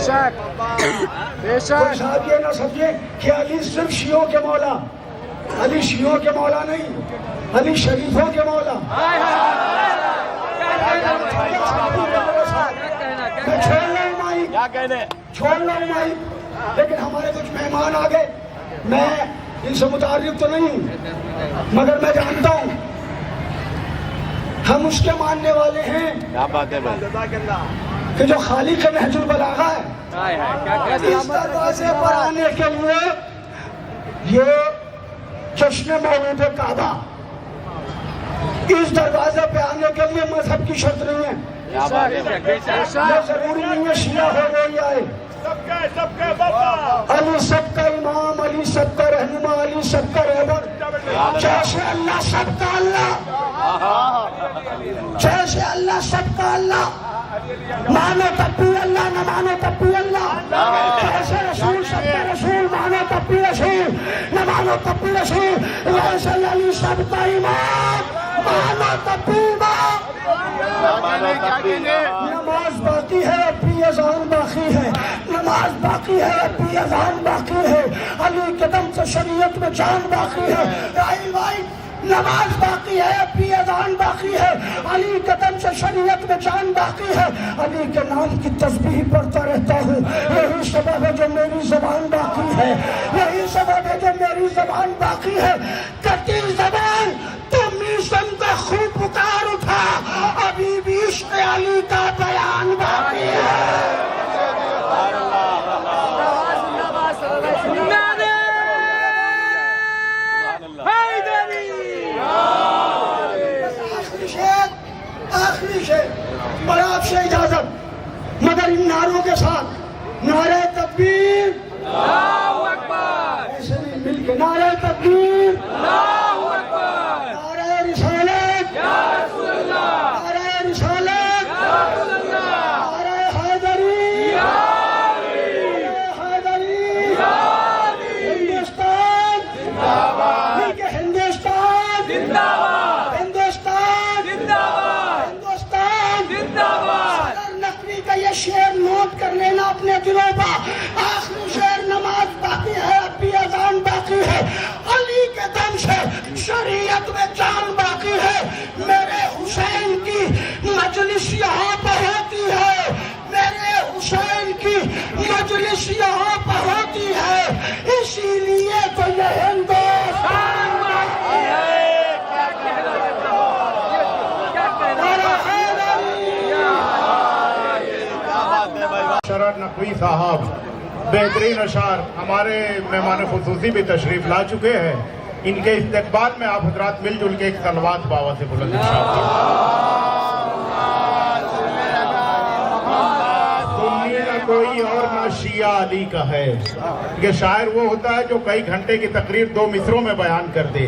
صاحب یہ نہ سمجھے کہ علی صرف شیعوں کے مولا، علی شیعوں کے مولا نہیں، علی شریفوں کے مولا۔ میں چھوڑ رہا ہوں مائک، لیکن ہمارے کچھ مہمان آ گئے، میں ان سے متعارف تو نہیں ہوں، مگر میں جانتا ہوں ہم اس کے ماننے والے ہیں کہ جو خالق نہج البلاغہ ہے۔ اس دروازے پر آنے کے لیے یہ جشن مولود کعبہ، اس دروازے پہ آنے کے لیے مذہب کی شرط نہیں ہے، یہ ضروری نہیں ہے شیعہ ہو وہی آئے۔ علی سب کا امام، علی سب کا رہنما، علی سب کا رہبر، جیسے اللہ سب کا اللہ، جیسے اللہ سب کا اللہ، مانو تب بھی اللہ، نہ مانو تب بھی اللہ، جیسے رسول سب کا رسول، مانو تب بھی رسول، نہ مانو تب بھی رسول، ویسے علی سب کا امام، مانو تب بھی امام۔ نماز باقی ہے اب بھی اذان باقی ہے، نماز باقی ہے اب بھی اذان باقی ہے، علی کے دم سے شریعت میں جان باقی ہے۔ راہیل بھائی نماز باقی ہے اب بھی اذان باقی ہے، علی کے دم سے شریعت میں جان باقی ہے، علی کے نام کی تسبیح پڑھتا رہتا ہوں، یہی سبب ہے جو میری زبان باقی ہے، یہی سبب ہے جو میری زبان باقی ہے۔ کتی زبان تو میشن کا خوب پکار اٹھا، ابھی بھی عشق علی کا بیان باقی ہے۔ آخری شیخ اور آپ سے اجازت، مگر ان نعروں کے ساتھ نعرہ تکبیر، اللہ اکبر، ایسے نہیں مل کے نعرہ تکبیر، اللہ اکبر، نعرہ رسالت، یا رسول اللہ، نعرہ رسالت، یا رسول اللہ، نعرہ حیدری، یا علی، حیدری، یا علی، ہندوستان زندہ باد، ہندوستان زندہ باد، ہندوستان زندہ باد، کا یہ شعر نوٹ کر لینا اپنے دلوں پر۔ آخری شعر، نماز باقی ہے اب بھی اذان باقی ہے، علی کے دم سے شریعت میں جان باقی ہے۔ میرے حسین کی مجلس یہاں پر ہوتی ہے، میرے حسین کی مجلس یہاں پر ہوتی ہے، اسی لیے تو یہ ہندوستان باقی ہے۔ شرر نقوی صاحب بہترین اشعار ہمارے مہمان خصوصی بھی تشریف لا چکے ہیں، ان کے استقبال میں آپ حضرات مل جل کے ایک صلوات باوا سے بلند سنی نہ کوئی اور نہ شیعہ علی کا ہے۔ یہ شاعر وہ ہوتا ہے جو کئی گھنٹے کی تقریر 2 مصروں میں بیان کر دے،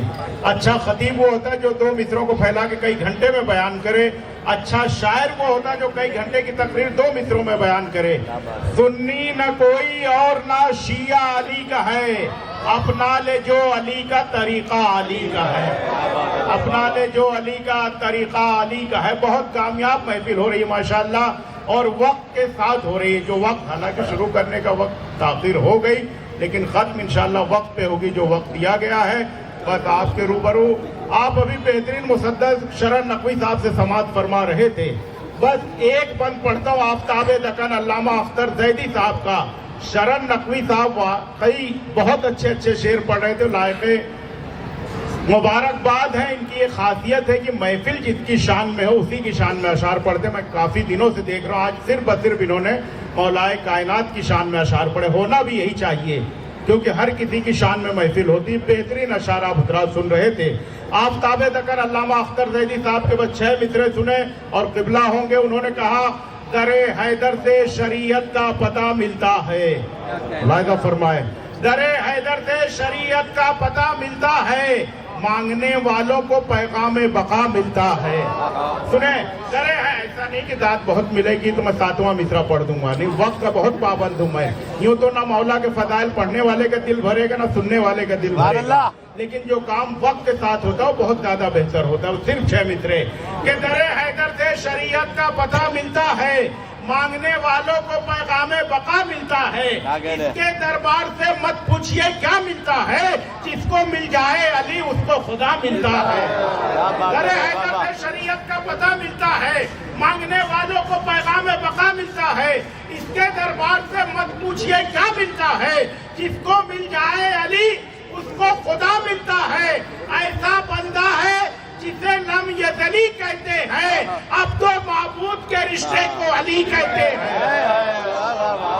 اچھا خطیب وہ ہوتا ہے جو 2 مصروں کو پھیلا کے کئی گھنٹے میں بیان کرے، اچھا شاعر وہ ہوتا ہے جو کئی گھنٹے کی تقریر 2 مصروں میں بیان کرے۔ سنی نہ کوئی اور نہ شیعہ علی کا ہے، اپنا لے جو علی کا طریقہ علی کا ہے، اپنا لے جو علی کا طریقہ علی کا ہے۔ بہت کامیاب محفل ہو رہی ہے ماشاءاللہ، اور وقت کے ساتھ ہو رہی ہے، جو وقت حالانکہ شروع کرنے کا وقت تاخیر ہو گئی، لیکن ختم انشاءاللہ وقت پہ ہوگی جو وقت دیا گیا ہے۔ بس آپ کے روبرو آپ ابھی بہترین مسدس شرر نقوی صاحب سے سماعت فرما رہے تھے، بس ایک بند پڑھتا ہوں آفتاب دکن علامہ اختر زیدی صاحب کا۔ شرر نقوی صاحب کئی بہت اچھے شعر پڑھ رہے تھے، لائق مبارکباد ہے۔ ان کی یہ خاصیت ہے کہ محفل جس کی شان میں ہو اسی کی شان میں اشعار پڑھتے ہیں۔ میں کافی دنوں سے دیکھ رہا ہوں، آج صرف انہوں نے मौलाए कायनात की शान में अशार पढ़े। होना भी यही चाहिए, क्योंकि हर किसी की शान में महफिल होती। बेहतरीन अशार आप हजरात सुन रहे थे। आफ्ताब दकर अल्लामा अख्तर ज़ैदी साहब के बस 6 मिसरे सुने और क़िबला होंगे। उन्होंने कहा, दरे हैदर से शरीयत का पता मिलता है। लाइका फरमाए, दरे हैदर से शरीयत का पता मिलता है, मांगने वालों को पैगाम बका मिलता है। सुने, दरे है, ऐसा नहीं कि दात बहुत मिलेगी तो मैं 7वां मिसरा पढ़ दूंगा, नहीं, वक्त का बहुत पाबंद हूं मैं। यूं तो ना मौला के फजाइल पढ़ने वाले का दिल भरेगा ना सुनने वाले का दिल भरेगा, लेकिन जो काम वक्त के साथ होता है वो बहुत ज्यादा बेहतर होता है। सिर्फ 6 मिसरे के दरे हैदर से शरीयत का पता मिलता है, मांगने वालों को पैगामे बका मिलता है। इसके दरबार से मत पूछिए क्या मिलता है, जिसको मिल जाए अली उसको खुदा मिलता है। दरे हैदर से शरीयत का पता मिलता है, मांगने वालों को पैगामे बका मिलता है। इसके दरबार से मत पूछिए क्या मिलता है, जिसको मिल जाए अली उसको खुदा मिलता है। ऐसा बंदा है जिसे लम यज़ली कहते हैं, अब तो माबूद के रिश्ते को अली कहते हैं।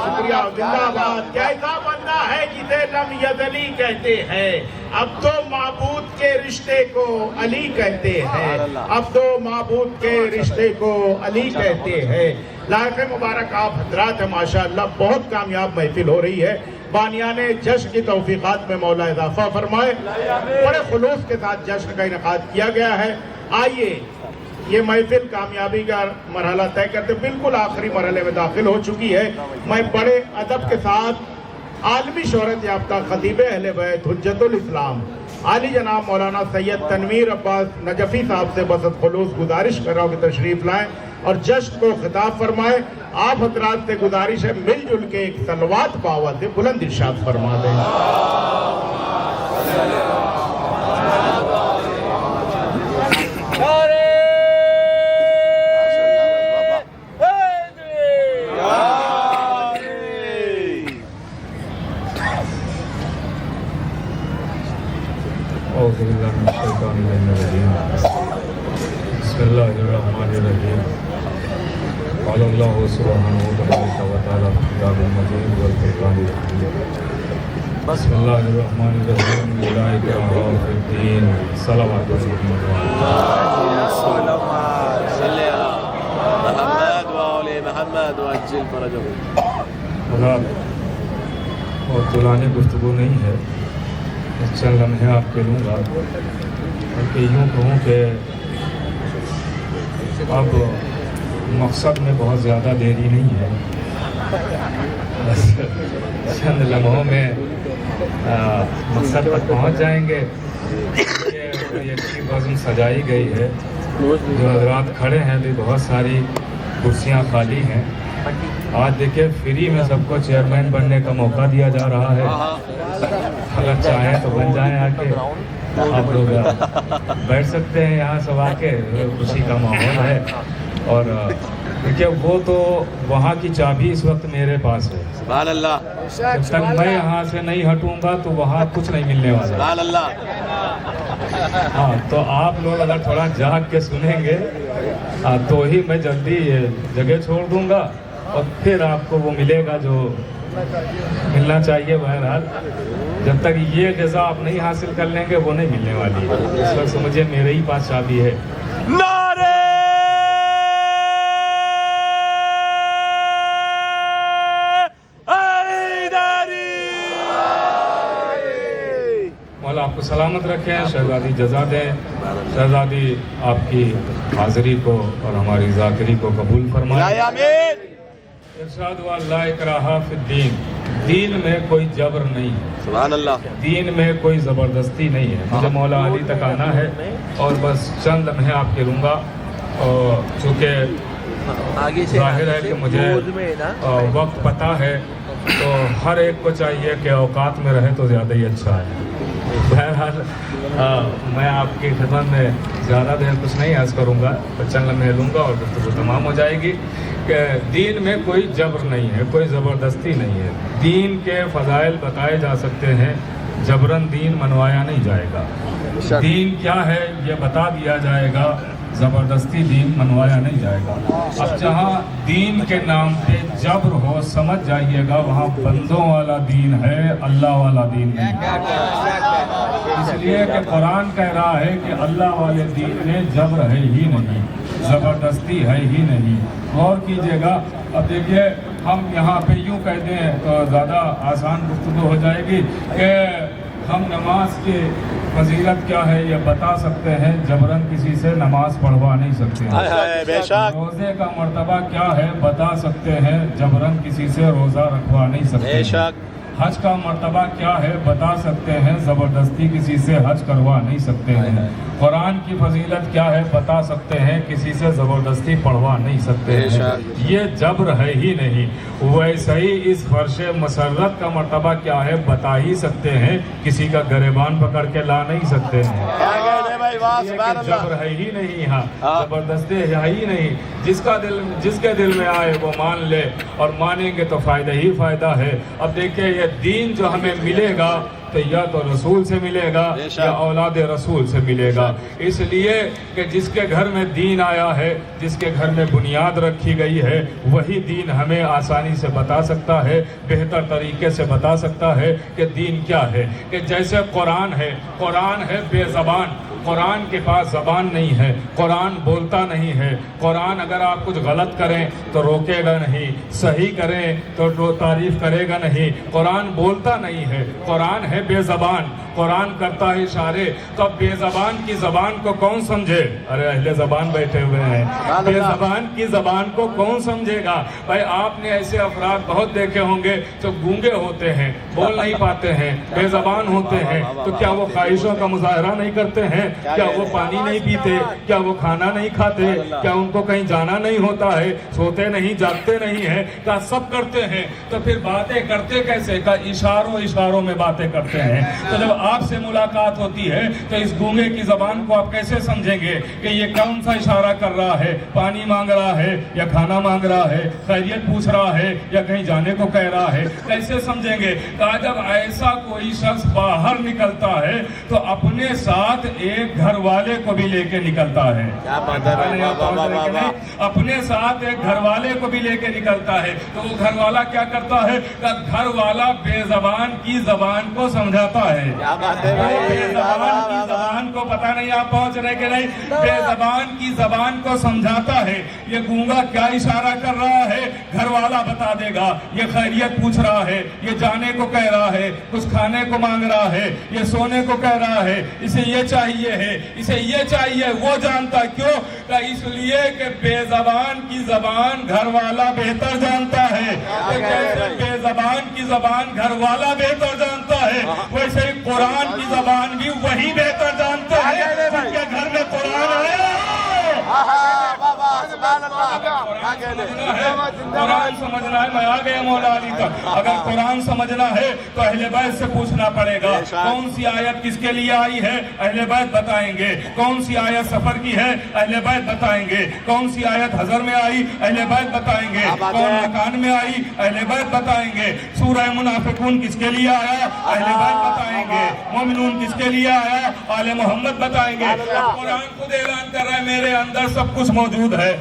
शुक्रिया, जिंदाबाद। कैसा बंदा है जिसे लम यज़ली कहते हैं, अब तो माबूद के रिश्ते को अली कहते हैं, अब तो माबूद के रिश्ते को अली कहते हैं। लाइक़ मुबारक आप हजरात हैं, माशाअल्लाह बहुत कामयाब महफिल हो रही है। बानियाने जश्न की तौफीक़ात में मौला इज़ाफ़ा फरमाए। बड़े खुलूस के साथ जश्न का इनेकाद किया गया है। आइए, ये महफिल कामयाबी का मरहला तय करते बिल्कुल आखिरी मरहले में दाखिल हो चुकी है। मैं बड़े अदब के साथ आलमी शोहरत याफ्ता खतीब अहले बैत हुज्जतुल इस्लाम आली जनाब मौलाना सैयद तनवीर अब्बास नजफी साहब से बसत खुलूस गुजारिश कर रहा हूँ कि तशरीफ़ लाएँ और जश्न को खिताब फरमाए। आप हजरात से गुजारिश है, मिलजुल के एक सलवात बावा से बुलंद इरशाद फरमा दें। बिस्मिल्लाहिर्रहमानिर्रहीम। क़ालल्लाहु सुब्हानहु व तआला फ़ी किताबिल मजीद वल फ़ुरक़ानिल हमीद। बिस्मिल्लाहिर्रहमानिर्रहीम। ला इक्राहा फ़िद्दीन। सलावतु और तुलाने गुफ्तगू नहीं है, चंद लम्हे आपके लूँगा। बल्कि यूँ कहूँ कि अब मकसद में बहुत ज़्यादा देरी नहीं है, बस चंद लम्हों में मकसद तक पहुँच जाएंगे। बड़ी अच्छी बज़्म सजाई गई है, जो हज़रात खड़े हैं भी बहुत सारी कुर्सियाँ खाली हैं। आज देखिए फ्री में सबको चेयरमैन बनने का मौका दिया जा रहा है। अगर चाहें तो बन जाएं, आके आप लोग बैठ सकते हैं यहाँ सब आके, खुशी का माहौल है। और देखिए वो तो वहाँ की चाबी इस वक्त मेरे पास है। सुभान अल्लाह। जब तक मैं यहाँ से नहीं हटूँगा तो वहाँ कुछ नहीं मिलने वाला। सुभान अल्लाह। हाँ, तो आप लोग अगर थोड़ा जाग के सुनेंगे तो ही मैं जल्दी जगह छोड़ दूँगा और फिर आपको वो मिलेगा जो मिलना चाहिए। बहरहाल जब तक ये ग़िज़ा आप नहीं हासिल कर लेंगे वो नहीं मिलने वाली है। इस वक्त समझिए मेरे ही पास चाबी है। नारे मौला आपको सलामत रखें, शहज़ादी जज़ा दें, शहज़ादी आपकी हाज़िरी को और हमारी ज़ाकिरी को कबूल फरमाएं। आमीन। इरशाद हुआ, ला इक्राहा फिद्दीन, दीन में कोई जबर नहीं है। सुभान अल्लाह। दीन में कोई ज़बरदस्ती नहीं है। मुझे मौला अली तक आना है और बस चंद लम्हे आपके लूँगा। और चूँकि जाहिर है कि मुझे वक्त पता है, तो हर एक को चाहिए कि औकात में रहे तो ज़्यादा ही अच्छा है। बहरहाल मैं आपकी खिदमत में ज़्यादा देर कुछ नहीं अर्ज़ करूँगा, तो चंद लम्हे लूँगा और गुफ्तगू तमाम हो जाएगी। कि दीन में कोई जबर नहीं है, कोई ज़बरदस्ती नहीं है। दीन के फ़ज़ाइल बताए जा सकते हैं, जबरन दीन मनवाया नहीं जाएगा। दीन क्या है ये बता दिया जाएगा, ज़बरदस्ती दीन मनवाया नहीं जाएगा। अब जहाँ दीन के नाम पे जबर हो, समझ जाइएगा वहाँ बंदों वाला दीन है, अल्लाह वाला दीन नहीं। इसलिए कि कुरान कह रहा है कि अल्लाह वाले दीन में जबर है ही नहीं, ज़बरदस्ती है ही नहीं। गौर कीजिएगा। अब देखिए, हम यहाँ पे यूँ कहते हैं तो ज़्यादा आसान गुफ्तगू हो जाएगी कि हम नमाज की फजीलत क्या है ये बता सकते हैं, जबरन किसी से नमाज पढ़वा नहीं सकते हैं। बेशक। रोज़े का मर्तबा क्या है बता सकते हैं, जबरन किसी से रोज़ा रखवा नहीं सकते। बेशक। हज का मर्तबा क्या है बता सकते हैं, ज़बरदस्ती किसी से हज करवा नहीं सकते हैं। कुरान की फजीलत क्या है बता सकते हैं, किसी से ज़बरदस्ती पढ़वा नहीं सकते हैं। ये जबर है ही नहीं। वैसे ही इस फर्श मसरत का मर्तबा क्या है बता ही सकते हैं, किसी का गरेबान पकड़ के ला नहीं सकते हैं। जबर है ही नहीं, यहाँ जबरदस्ती है ही नहीं। जिसके दिल में आए वो मान ले, और मानेंगे तो फायदा ही फायदा है। अब देखिए, ये दीन जो हमें मिलेगा तो या तो रसूल से मिलेगा या औलाद रसूल से मिलेगा। इसलिए कि जिसके घर में दीन आया है, जिसके घर में बुनियाद रखी गई है, वही दीन हमें आसानी से बता सकता है, बेहतर तरीके से बता सकता है कि दीन क्या है। कि जैसे कुरान है बेज़बान, कुरान के पास ज़बान नहीं है, कुरान बोलता नहीं है। कुरान अगर आप कुछ गलत करें तो रोकेगा नहीं, सही करें तो तारीफ करेगा नहीं। कुरान बोलता नहीं है, कुरान है बेज़बान, कुरान करता है इशारे। तो अब बेज़बान की ज़बान को कौन समझे? अरे अहले ज़बान बैठे हुए हैं, बेज़बान की ज़बान को कौन समझेगा? भाई आपने ऐसे अफराद बहुत देखे होंगे जो गूंगे होते हैं, बोल नहीं पाते हैं, बेज़बान होते हैं, तो क्या वो ख्वाहिशों का मुजाहरा नहीं करते हैं? क्या वो पानी नहीं पीते? क्या वो खाना नहीं खाते? क्या उनको कहीं जाना नहीं होता है? सोते नहीं, जागते नहीं है? क्या सब करते हैं? तो फिर बातें करते कैसे? का इशारों में बातें करते हैं। तो जब आपसे मुलाकात होती है तो इस गूंगे की जबान को आप कैसे समझेंगे कि ये कौन सा इशारा कर रहा है? पानी मांग रहा है या खाना मांग रहा है, खैरियत पूछ रहा है या कहीं जाने को कह रहा है? कैसे समझेंगे? कहा जब ऐसा कोई शख्स बाहर निकलता है तो अपने साथ एक घर वाले को भी लेके निकलता है। अपने साथ एक घर वाले को भी लेके निकलता है। तो वो घर वाला क्या करता है? घर वाला बेज़बान की जबान को समझाता है। बेज़बान की जबान को पता नहीं आप पहुंच रहे कि नहीं, बेज़बान की जबान को समझाता है। ये गूंगा क्या इशारा कर रहा है घर वाला बता देगा। ये खैरियत पूछ रहा है, ये जाने को कह रहा है, कुछ खाने को मांग रहा है, ये सोने को कह रहा है, इसे ये चाहिए है, इसे ये चाहिए। वो जानता क्यों? इसलिए कि बेज़बान की जबान घर वाला बेहतर जानता है। तो जैसे बेज़बान की जबान घर वाला बेहतर जानता है, वैसे ही कुरान की जबान भी वही बेहतर जानते हैं जिनके घर में कुरान है। कुरान समझना है, मैं आ गया मौला अली तक। अगर कुरान समझना है तो अहले बैत से पूछना पड़ेगा कौन सी आयत किसके लिए आई है, अहले बैत बताएंगे। कौन सी आयत सफर की है, अहले बैत बताएंगे। कौन सी आयत हजर में आई, अहले बैत बताएंगे। कौन मकान में आई, अहले बैत बताएंगे। सूरह मुनाफिकून किसके लिए आया, अहले बैत बताएंगे। मोमिनून किसके लिए आया, आले मोहम्मद बताएंगे। कुरान खुद ऐलान कर रहा है मेरे अंदर सब कुछ मौजूद है।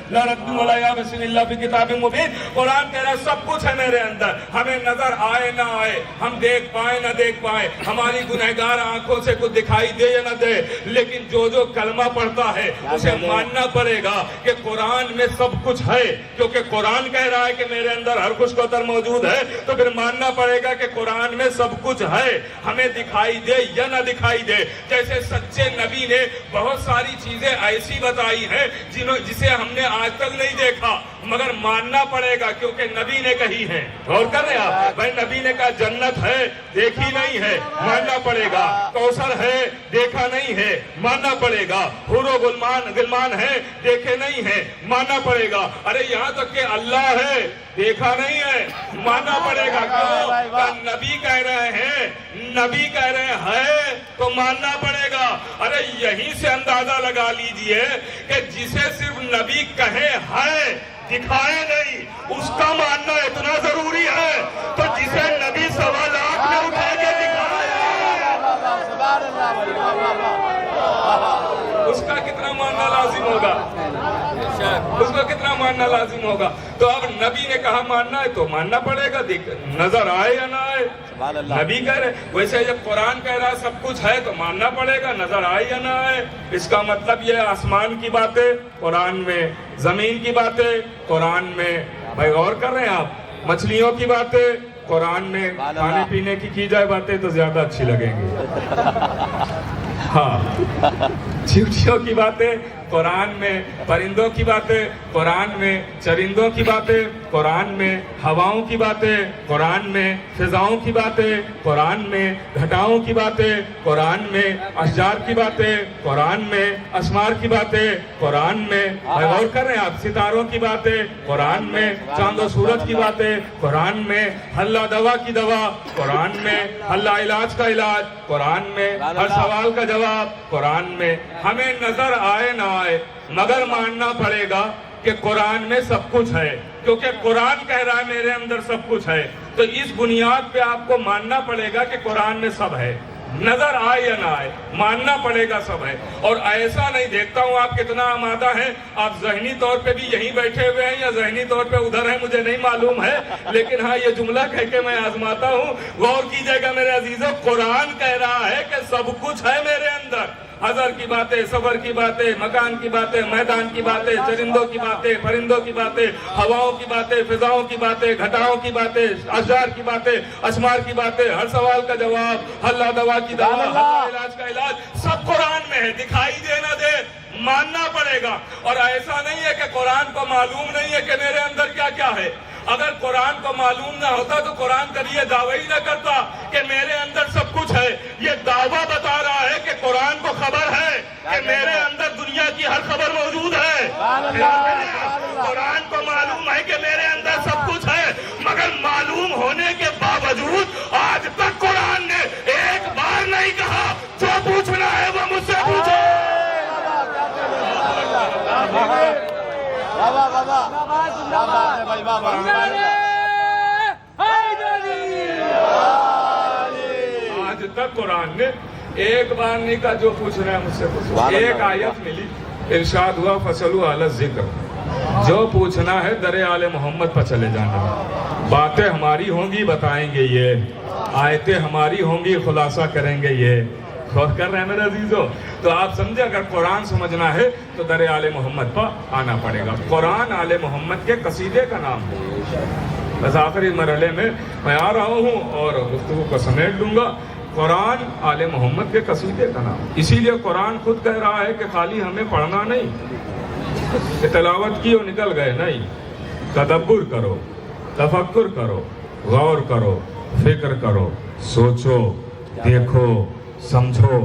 कुरान कह रहा है सब कुछ है मेरे अंदर, हमें नजर आए ना आए, हम देख पाए ना देख पाए, हमारी गुनहगार आंखों से कुछ दिखाई दे या ना दे, लेकिन जो कलमा पढ़ता है उसे मानना पड़ेगा कि कुरान में सब कुछ है। क्योंकि कुरान कह रहा है कि मेरे अंदर हर कुछ कदर मौजूद है, तो फिर मानना पड़ेगा कि कुरान में सब कुछ है, हमें दिखाई दे या ना दिखाई दे। जैसे सच्चे नबी ने बहुत सारी चीजें ऐसी बताई हैं जिसे हमने आज तक नहीं देखा, मगर मानना पड़ेगा क्योंकि नबी ने कही है। गौर कर रहे आप भाई, नबी ने कहा जन्नत है देखी नहीं है, मानना पड़ेगा। कौसर है देखा नहीं है, मानना पड़ेगा। हुरो गुलमान है देखे नहीं है, मानना पड़ेगा। अरे यहाँ तक कि अल्लाह है देखा नहीं है, मानना पड़ेगा। क्यों? नबी कह रहे हैं, नबी कह रहे हैं तो मानना पड़ेगा। अरे यहीं से अंदाजा लगा लीजिए कि जिसे सिर्फ नबी कहे है दिखाए नहीं, उसका मानना इतना जरूरी है, तो जिसे नबी 1.25 लाख में उठा के दिखाया उसका कितना मानना लाजिम होगा। मानना लाजिम होगा। तो अब नबी ने कहा मानना है तो मानना पड़ेगा, नजर आए या ना आए। नबी कह रहे, वैसे जब कुरान कह रहा सब कुछ है तो मानना पड़ेगा, नजर आए या ना आए। इसका मतलब ये आसमान की बातें कुरान में, जमीन की बातें कुरान में, भाई गौर कर रहे हैं आप, मछलियों की बातें कुरान में, खाने पीने की जाए बातें तो ज्यादा अच्छी लगेंगी। हाँ, चींटियों की बातें कुरान में, परिंदों की बातें कुरान में, चरिंदों की बातें कुरान में, हवाओं की बातें कुरान में, फिजाओं की बातें कुरान में, घटाओं की बातें कुरान में, अशजार की बातें कुरान में, असमार की बातें कुरान में, गौर कर रहे हैं आप, सितारों की बातें कुरान में, चांदो सूरज की बातें कुरान में, हल्ला दवा की दवा कुरान में, हल्ला इलाज का इलाज कुरान में, हर सवाल का जवाब कुरान में। हमें नजर आए ना आए मगर मानना पड़ेगा कि कुरान में सब कुछ है, क्योंकि कुरान कह रहा है मेरे अंदर सब कुछ है। तो इस बुनियाद पे आपको मानना पड़ेगा कि कुरान में सब है, नजर आए या ना आए मानना पड़ेगा सब है। और ऐसा नहीं, देखता हूं आप कितना आमादा है, आप ज़हनी तौर पे भी यहीं बैठे हुए हैं या ज़हनी तौर पे उधर हैं मुझे नहीं मालूम है, लेकिन हाँ ये जुमला कह के मैं आजमाता हूँ। गौर कीजिएगा मेरे अजीजों, कुरान कह रहा है कि सब कुछ है मेरे अंदर, हज़र की बातें, सफर की बातें, मकान की बातें, मैदान की बातें, चरिंदों की बातें, परिंदों की बातें, हवाओं की बातें, फिजाओं की बातें, घटाओं की बातें, अशजार की बातें, असमार की बातें, हर सवाल का जवाब, हल्ला दवा की दवा, हल्ला इलाज का इलाज, सब कुरान में है। दिखाई दे ना दे मानना पड़ेगा। और ऐसा नहीं है कि कुरान को मालूम नहीं है कि मेरे अंदर क्या क्या है। अगर कुरान को मालूम ना होता तो कुरान कभी ये दावा ही ना करता कि मेरे अंदर सब कुछ है। ये दावा बता रहा है कि कुरान को खबर है कि मेरे अंदर दुनिया की हर खबर मौजूद है। कुरान को मालूम है कि मेरे अंदर सब कुछ है, मगर मालूम होने के बावजूद आज तक कुरान ने एक बार नहीं कहा जो पूछना है वो मुझसे पूछो। आज तक कुरान ने एक बार नहीं कहा जो पूछना है मुझसे पूछो। एक आयत मिली, इरशाद हुआ फसलू अला जिक्र, जो पूछना है दरे आले मोहम्मद पर चले जाना। बातें हमारी होंगी बताएंगे ये, आयतें हमारी होंगी खुलासा करेंगे ये। गौर कर रहे हैं मेरे अजीजों। तो आप समझे, अगर कुरान समझना है तो दरे आले मोहम्मद पर आना पड़ेगा। कुरान आले मोहम्मद के कसीदे का नाम है। बस आखिरी मरहले में मैं आ रहा हूँ और गुफ्तगू को समेट दूंगा। कुरान आले मोहम्मद के कसीदे का नाम, इसीलिए कुरान खुद कह रहा है कि खाली हमें पढ़ना नहीं कि तिलावत की और निकल गए, नहीं, तदब्बुर करो, तफक्कुर करो, गौर करो, फिक्र करो, सोचो, देखो, समझो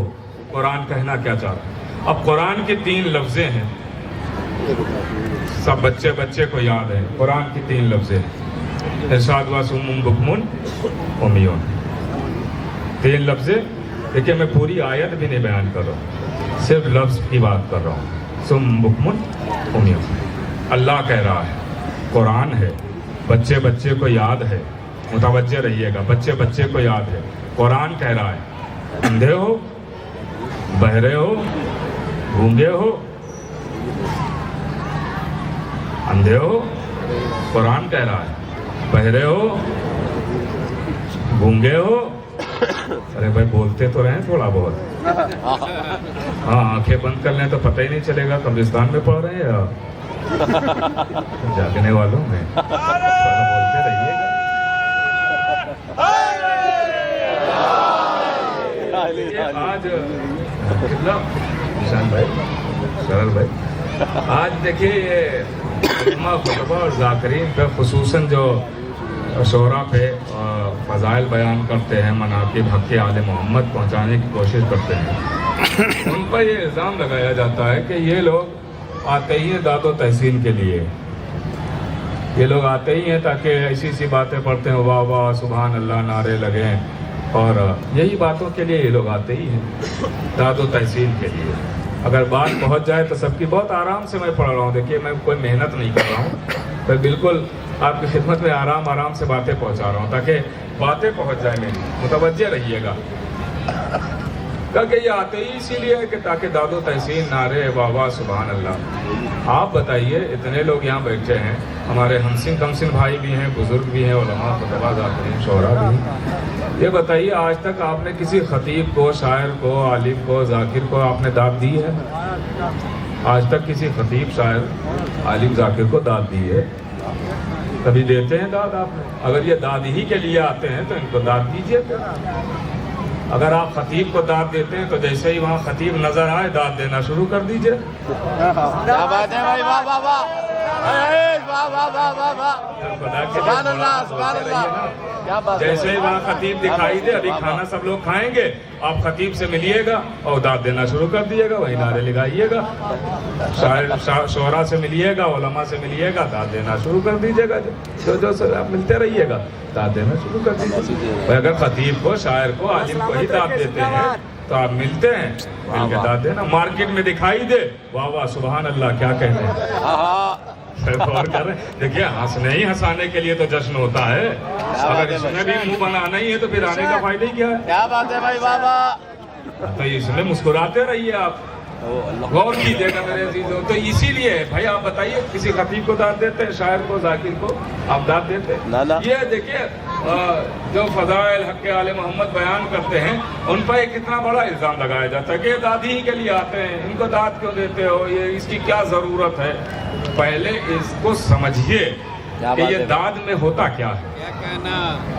कुरान कहना क्या चाहता है। अब कुरान की 3 लफ्जें हैं, सब बच्चे बच्चे को याद है। कुरान की 3 लफ्जें हैं, इरशाद व सुम्मुन बुकमुन उम्मियुन। 3 लफ्जें। देखिए मैं पूरी आयत भी नहीं बयान कर रहा हूँ, सिर्फ लफ्ज की बात कर रहा हूँ। सुम बुकमुन उम्मियुन। अल्लाह कह रहा है कुरान है, बच्चे बच्चे को याद है, मुतवज्जे रहिएगा, बच्चे बच्चे को याद है। कुरान कह रहा है अंधे हो, बहरे हो, गूंगे हो, अंधे हो, कुरान कह रहा है बहरे हो, गूंगे हो। अरे भाई बोलते तो रहे थोड़ा बहुत। हाँ, आंखें बंद कर लें तो पता ही नहीं चलेगा कब्रिस्तान में पढ़ रहे हैं या जागने वालों में। बोलते रहिएगा। आज निशान भाई, सरल भाई, आज देखिए ये खुतबा और ज़ाकिरीन पे खुसूसन जो शोरा पे फ़ज़ाइल बयान करते हैं, मनाक़िब हक़ आले मोहम्मद पहुँचाने की कोशिश करते हैं, उन पर ये इल्ज़ाम लगाया जाता है कि ये लोग आते ही हैं दादो तहसीन के लिए। ये लोग आते ही हैं ताकि ऐसी सी बातें पढ़ते हैं, वाह वाह सुभान अल्लाह नारे लगें, और यही बातों के लिए ये लोग आते ही हैं, दादो तहसीन के लिए। अगर बात पहुंच जाए तो सबकी, बहुत आराम से मैं पढ़ रहा हूँ, देखिए मैं कोई मेहनत नहीं कर रहा हूँ, मैं बिल्कुल आपकी खिदमत में आराम से बातें पहुंचा रहा हूँ ताकि बातें पहुंच जाए मेरी, मुतवज्जे रहिएगा। کہا کہ یہ آتے ہی اسی لیے کہ تاکہ داد و تحسین نعرے واہ واہ سبحان اللہ۔ آپ بتائیے اتنے لوگ یہاں بیٹھے ہیں، ہمارے ہمسن کمسن بھائی بھی ہیں، بزرگ بھی ہیں، علماء خطبہ ذاکرین شعراء بھی ہیں، یہ بتائیے آج تک آپ نے کسی خطیب کو، شاعر کو، عالم کو، ذاکر کو آپ نے داد دی ہے؟ آج تک کسی خطیب، شاعر، عالم، ذاکر کو داد دی ہے؟ کبھی دیتے ہیں داد آپ نے؟ اگر یہ داد ہی کے لیے آتے ہیں تو ان کو داد دیجیے۔ اگر آپ خطیب کو داد دیتے ہیں تو جیسے ہی وہاں خطیب نظر آئے داد دینا شروع کر دیجیے۔ کیا بات ہے بھائی، واہ واہ واہ، واہ واہ واہ واہ واہ، سبحان اللہ سبحان اللہ، کیا بات ہے۔ جیسے ہی وہاں خطیب دکھائی دے، ابھی کھانا سب لوگ کھائیں گے، آپ خطیب سے ملیے گا اور داد دینا شروع کر دیے گا، وہی نعرے لگائیے گا، شعراء سے ملیے گا، علماء سے ملیے گا، داد دینا شروع کر دیجیے گا، جو سے آپ ملتے رہیے گا داد دینا شروع کر دیجیے۔ اگر خطیب کو، شاعر کو، عالم کو ہی داد دیتے ہیں تو آپ ملتے ہیں، مل کے داد دینا۔ مارکیٹ میں دکھائی دے، واہ واہ سبحان اللہ، کیا کہنے ہیں، غور کر رہے ہیں۔ دیکھیے ہنسنے ہی ہنسانے کے لیے تو جشن ہوتا ہے، اگر اس میں بھی منہ بنانا ہی ہے تو پھر آنے کا فائدہ ہی کیا ہے؟ کیا بات ہے بھائی، واہ واہ۔ تو اس لیے مسکراتے رہیے آپ، غور کیجیے گا میرے عزیزوں۔ تو اسی لیے بھائی آپ بتائیے کسی خطیب کو داد دیتے ہیں، شاعر کو، ذاکر کو آپ داد دیتے ہیں؟ یہ دیکھیے جو فضائل حق آل محمد بیان کرتے ہیں ان پر ایک کتنا بڑا الزام لگایا جاتا ہے کہ یہ داد ہی کے لیے آتے ہیں، ان کو داد کیوں دیتے ہو، یہ اس کی کیا ضرورت ہے؟ پہلے اس کو سمجھیے کہ یہ داد میں ہوتا کیا ہے،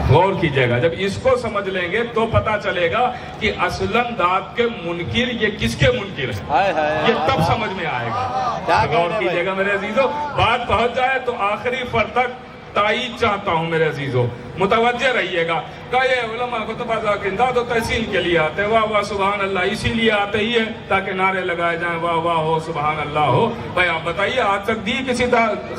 غور کیجئے گا۔ جب اس کو سمجھ لیں گے تو پتا چلے گا کہ اصلاً داد کے منکر یہ کس کے منکر ہیں، یہ تب سمجھ میں آئے گا۔ غور کیجئے گا میرے عزیزوں، بات پہنچ جائے تو آخری فر تک تائید چاہتا ہوں میرے عزیزوں، متوجہ رہیے گا کہ یہ علماء خطبہ ذاکرین داد و تحسین کے لیے آتے ہیں، واہ واہ سبحان اللہ، اسی لیے آتے ہی ہیں تاکہ نعرے لگائے جائیں، واہ واہ ہو، سبحان اللہ ہو۔ بھائی آپ بتائیے آج تک دی کسی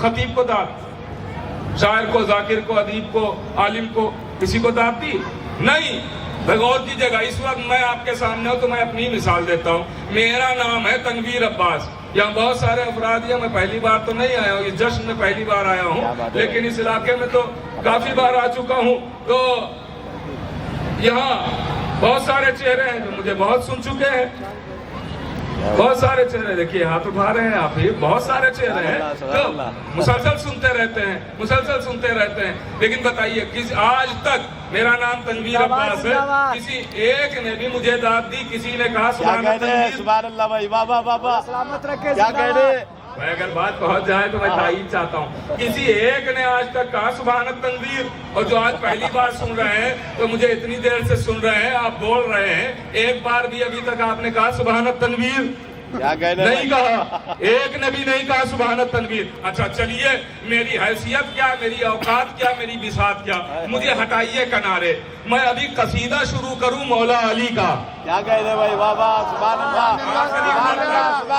خطیب کو داد، شاعر کو، ذاکر کو، ادیب کو، عالم کو، کسی کو داد دی؟ نہیں۔ غور کیجیے گا، اس وقت میں آپ کے سامنے ہوں تو میں اپنی مثال دیتا ہوں۔ میرا نام ہے تنویر عباس، یہاں بہت سارے افراد ہیں، میں پہلی بار تو نہیں آیا ہوں، اس جشن میں پہلی بار آیا ہوں، لیکن اس علاقے میں تو کافی بار آ چکا ہوں۔ تو یہاں بہت سارے چہرے ہیں جو مجھے بہت سن چکے ہیں، بہت سارے چہرے، دیکھیے ہاتھ اٹھا رہے ہیں آپ ہی، بہت سارے چہرے ہیں جو مسلسل سنتے رہتے ہیں، مسلسل سنتے رہتے ہیں۔ لیکن بتائیے آج تک میرا نام تنویر عباس ہے، کسی ایک نے بھی مجھے داد دی، کسی نے کہا سبحان اللہ بھائی، واہ واہ واہ واہ، کیا کہہ رہے؟ میں اگر بات پہنچ جائے تو میں تائید چاہتا ہوں، کسی ایک نے آج تک کہا سبحان تنویر؟ اور جو آج پہلی بار سن رہے ہیں تو مجھے اتنی دیر سے سن رہے ہیں، آپ بول رہے ہیں، ایک بار بھی ابھی تک آپ نے کہا سبحان تنویر؟ نہیں کہا، ایک نے بھی نہیں کہا سبحان تنویر۔ اچھا چلیے، میری حیثیت کیا، میری اوقات کیا، میری بساط کیا، مجھے ہٹائیے کنارے، میں ابھی قصیدہ شروع کروں مولا علی کا۔ کیا کہہ رہے بھائی، واہ واہ سبحان اللہ،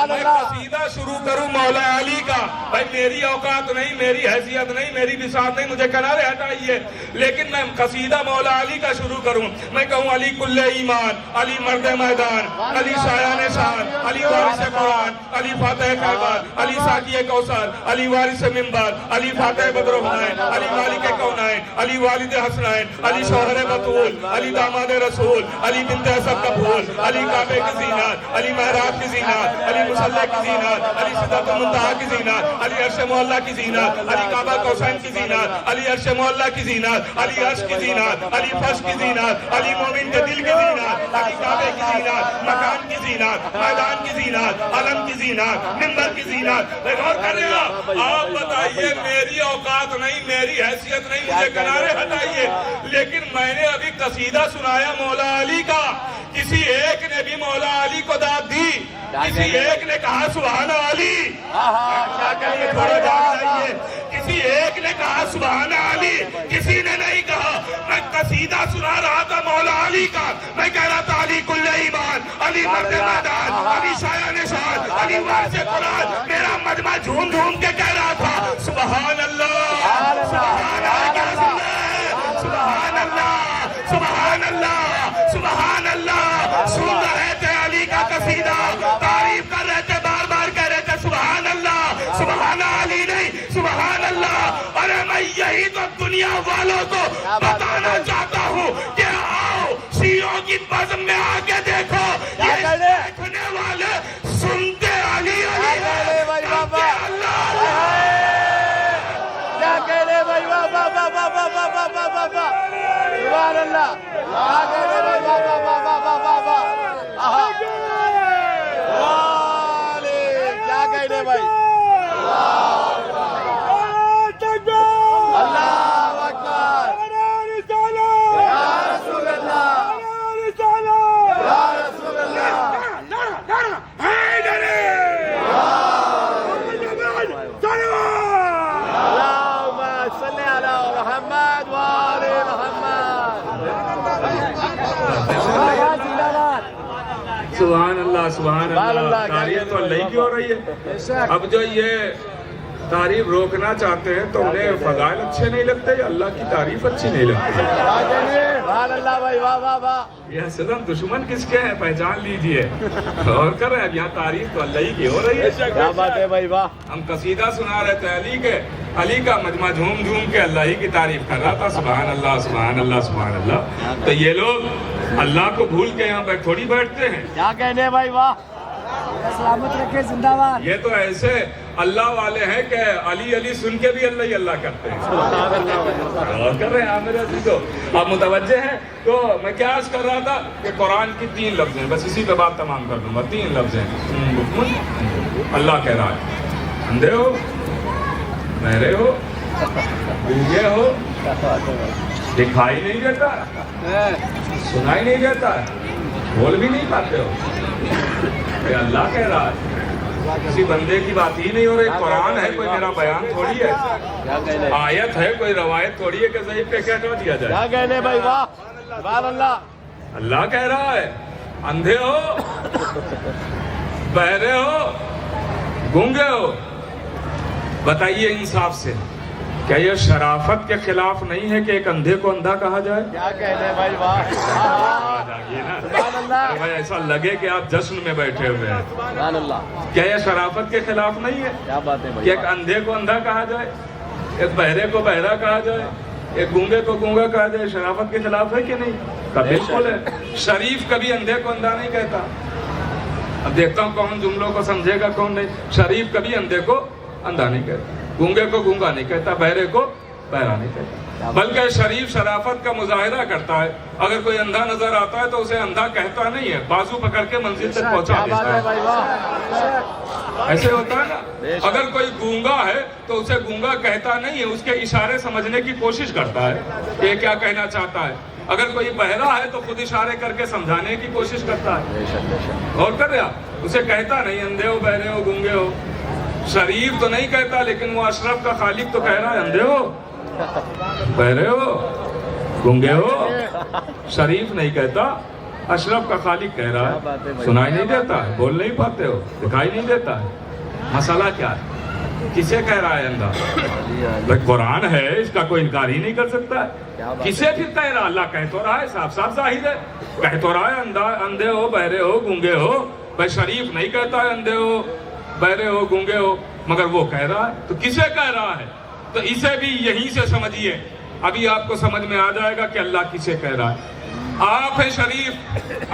میں قصیدہ شروع کروں مولا علی کا۔ بھائی میری اوقات نہیں، میری حیثیت نہیں، میری بساط نہیں، مجھے کنارے ہٹائیے، لیکن میں قصیدہ مولا علی کا شروع کروں، میں کہوں علی کل ایمان، علی مرد میدان، علی شایان شان، علی وارث قرآن، علی فاتح خیبر، علی ساقی کوثر، علی وارث منبر، علی فاتح بدر حنین، علی مالک کونین، علی والد حسنین، علی شوہر بطول، علی داماد رسول، علی بنت اسد قبول، علی کعبے کی زینت، علی محراب کی زینت، علی مصلی کی زینت، علی سدرۃ المنتہا کی زینت، علی عرش معلیٰ کی زینت، علی کعبہ قوسین کی زینت، علی عرش معلیٰ کی زینت، علی عرش کی زینت، علی فرش کی زینت، علی مومن کے دل کی زینت، علی کعبے کی زینت، مکان کی زینت، میدان کی زینت، علم کی زینت، منبر کی زینت۔ غور کر رہے ہیں آپ، بتائیے میری اوقات نہیں، میری حیثیت نہیں، مجھے کنارے ہٹائیے، لیکن میں نے ابھی قصیدہ سنایا مولا علی کا، کسی ایک نے بھی مولا علی کو داد دی، کسی ایک نے کہا سبحان علی؟ کیا کہیے، تھوڑا جان جائیے، کسی ایک نے کہا سبحان علی؟ کسی نے نہیں کہا۔ میں قصیدہ سنا رہا تھا مولا علی کا، میں کہہ رہا تھا علی کل ایمان، علی مرد میدان، علی شایان شان، علی وارث قرآن، میرا مجمع جھوم جھوم کے کہہ رہا تھا سبحان اللہ، سبحان اللہ، سبحان اللہ، سبحان اللہ، سبحان اللہ۔ سن رہے تھے علی کا قصیدہ، تعریف کر رہے تھے، بار بار کہہ رہے تھے سبحان اللہ، سبحان علی نہیں، سبحان اللہ۔ ارے میں یہی تو دنیا والوں کو بتانا چاہتا ہوں کہ آؤ شیعوں کی بزم میں آ کے دیکھو क्या कहने भाई अल्लाह अकबर या रसूल अल्लाह या रसूल अल्लाह अल्लाहुम्मा सल्ली अला मुहम्मद व आले मुहम्मद। सुभान अल्लाह तारीफ तो अल्लाह की हो रही है। अब जो ये तारीफ रोकना चाहते हैं तो उन्हें फजाइल अच्छे नहीं लगते या अल्लाह की तारीफ अच्छी नहीं लगती। सुभान अल्लाह भाई, वाह वाह वाह। ये असल दुश्मन किसके हैं पहचान लीजिए। और कर रहे हैं अब यहाँ तारीफ तो अल्लाह ही की हो रही है। क्या बात है भाई, वाह। हम कसीदा सुना रहे थे अली का मजमा झूम झूम के अल्लाह ही की तारीफ कर रहा था। सुभान अल्लाह सुभान अल्लाह सुभान अल्लाह। तो ये लोग अल्लाह को भूल के यहाँ पे थोड़ी बैठते हैं। क्या कहने भाई, वाह। सलामत रखे, जिंदाबाद। ये तो ऐसे अल्लाह वाले हैं कि अली अली सुन के भी अल्लाह ही अल्लाह करते हैं। और कर रहे हैं आप मेरे अजीजों, आप मुतवज्जे हैं। तो मैं क्या अर्ज कर रहा था कि कुरान की 3 लफ्ज़ हैं, बस इसी पे बात तमाम कर दूंगा। 3 लफ्ज़ हैं। अल्लाह कह रहा है अंधे हो, बहरे हो, गूंगे हो, दिखाई नहीं देता, सुनाई नहीं देता, बोल भी नहीं पाते हो। ये अल्लाह कह रहा है, किसी बंदे की बात ही नहीं हो रही। कुरान है, कोई मेरा बयान थोड़ी है, आयत है, कोई रवायत थोड़ी है कि सही पे क्या दिया जाए। क्या कहने भाई, वाह। सुभान अल्लाह। अल्लाह कह रहा है अंधे हो, बहरे हो, गूंगे हो। बताइए इंसाफ से, क्या यह शराफत के खिलाफ नहीं है कि एक अंधे को अंधा कहा जाए? क्या कहने भाई, वाह। जाइए ना भाई, ऐसा लगे कि आप जश्न में बैठे हुए हैं। सुभान अल्लाह। क्या यह शराफत के खिलाफ नहीं है क्या बात है कि भाई, एक अंधे को अंधा कहा जाए, एक बहरे को बहरा कहा जाए, एक गूंगे को गूंगा कहा जाए? शराफत के खिलाफ है कि नहीं? का बिल्कुल है। शरीफ कभी अंधे को अंधा नहीं कहता। अब देखता हूँ कौन जुमलों को समझेगा कौन नहीं। शरीफ कभी अंधे को अंधा नहीं कहता, गूंगे को गूंगा नहीं कहता, बहरे को बहरा नहीं कहता। बल्कि शरीफ शराफत का मुजाहिरा करता है। अगर कोई अंधा नजर आता है तो उसे अंधा कहता नहीं है, बाजू पकड़ के मंजिल तक पहुंचा देता है। ऐसे होता है ना। अगर कोई गूंगा है तो उसे गूंगा कहता नहीं है, उसके इशारे समझने की कोशिश करता है ये क्या कहना चाहता है। अगर कोई बहरा है तो खुद इशारे करके समझाने की कोशिश करता है। और कर रहे आप, उसे कहता नहीं अंधे हो, बहरे हो, गूंगे हो। शरीफ तो नहीं कहता, लेकिन वो अशरफ का खालिक तो कह रहा है अंधे हो, बहरे हो, गूंगे हो। शरीफ नहीं कहता, अशरफ का खालिक कह रहा है। सुनाई नहीं देता है, बोल नहीं पाते हो, दिखाई नहीं देता है। मसला क्या है? किसे कह रहा है अंधा? भाई कुरान है, इसका कोई इनकार ही नहीं कर सकता है। किसे फिर कह रहा? अल्लाह कह तो रहा है, साफ साफ जाहिर है, कह तो रहा है अंधे हो, बहरे हो, गूंगे हो। भाई शरीफ नहीं कहता है अंधे हो, बहरे हो, गूंगे हो, मगर वो कह रहा है। तो किसे कह रहा है? तो इसे भी यहीं से समझिए, अभी आपको समझ में आ जाएगा कि अल्लाह किसे कह रहा है। आप हैं शरीफ,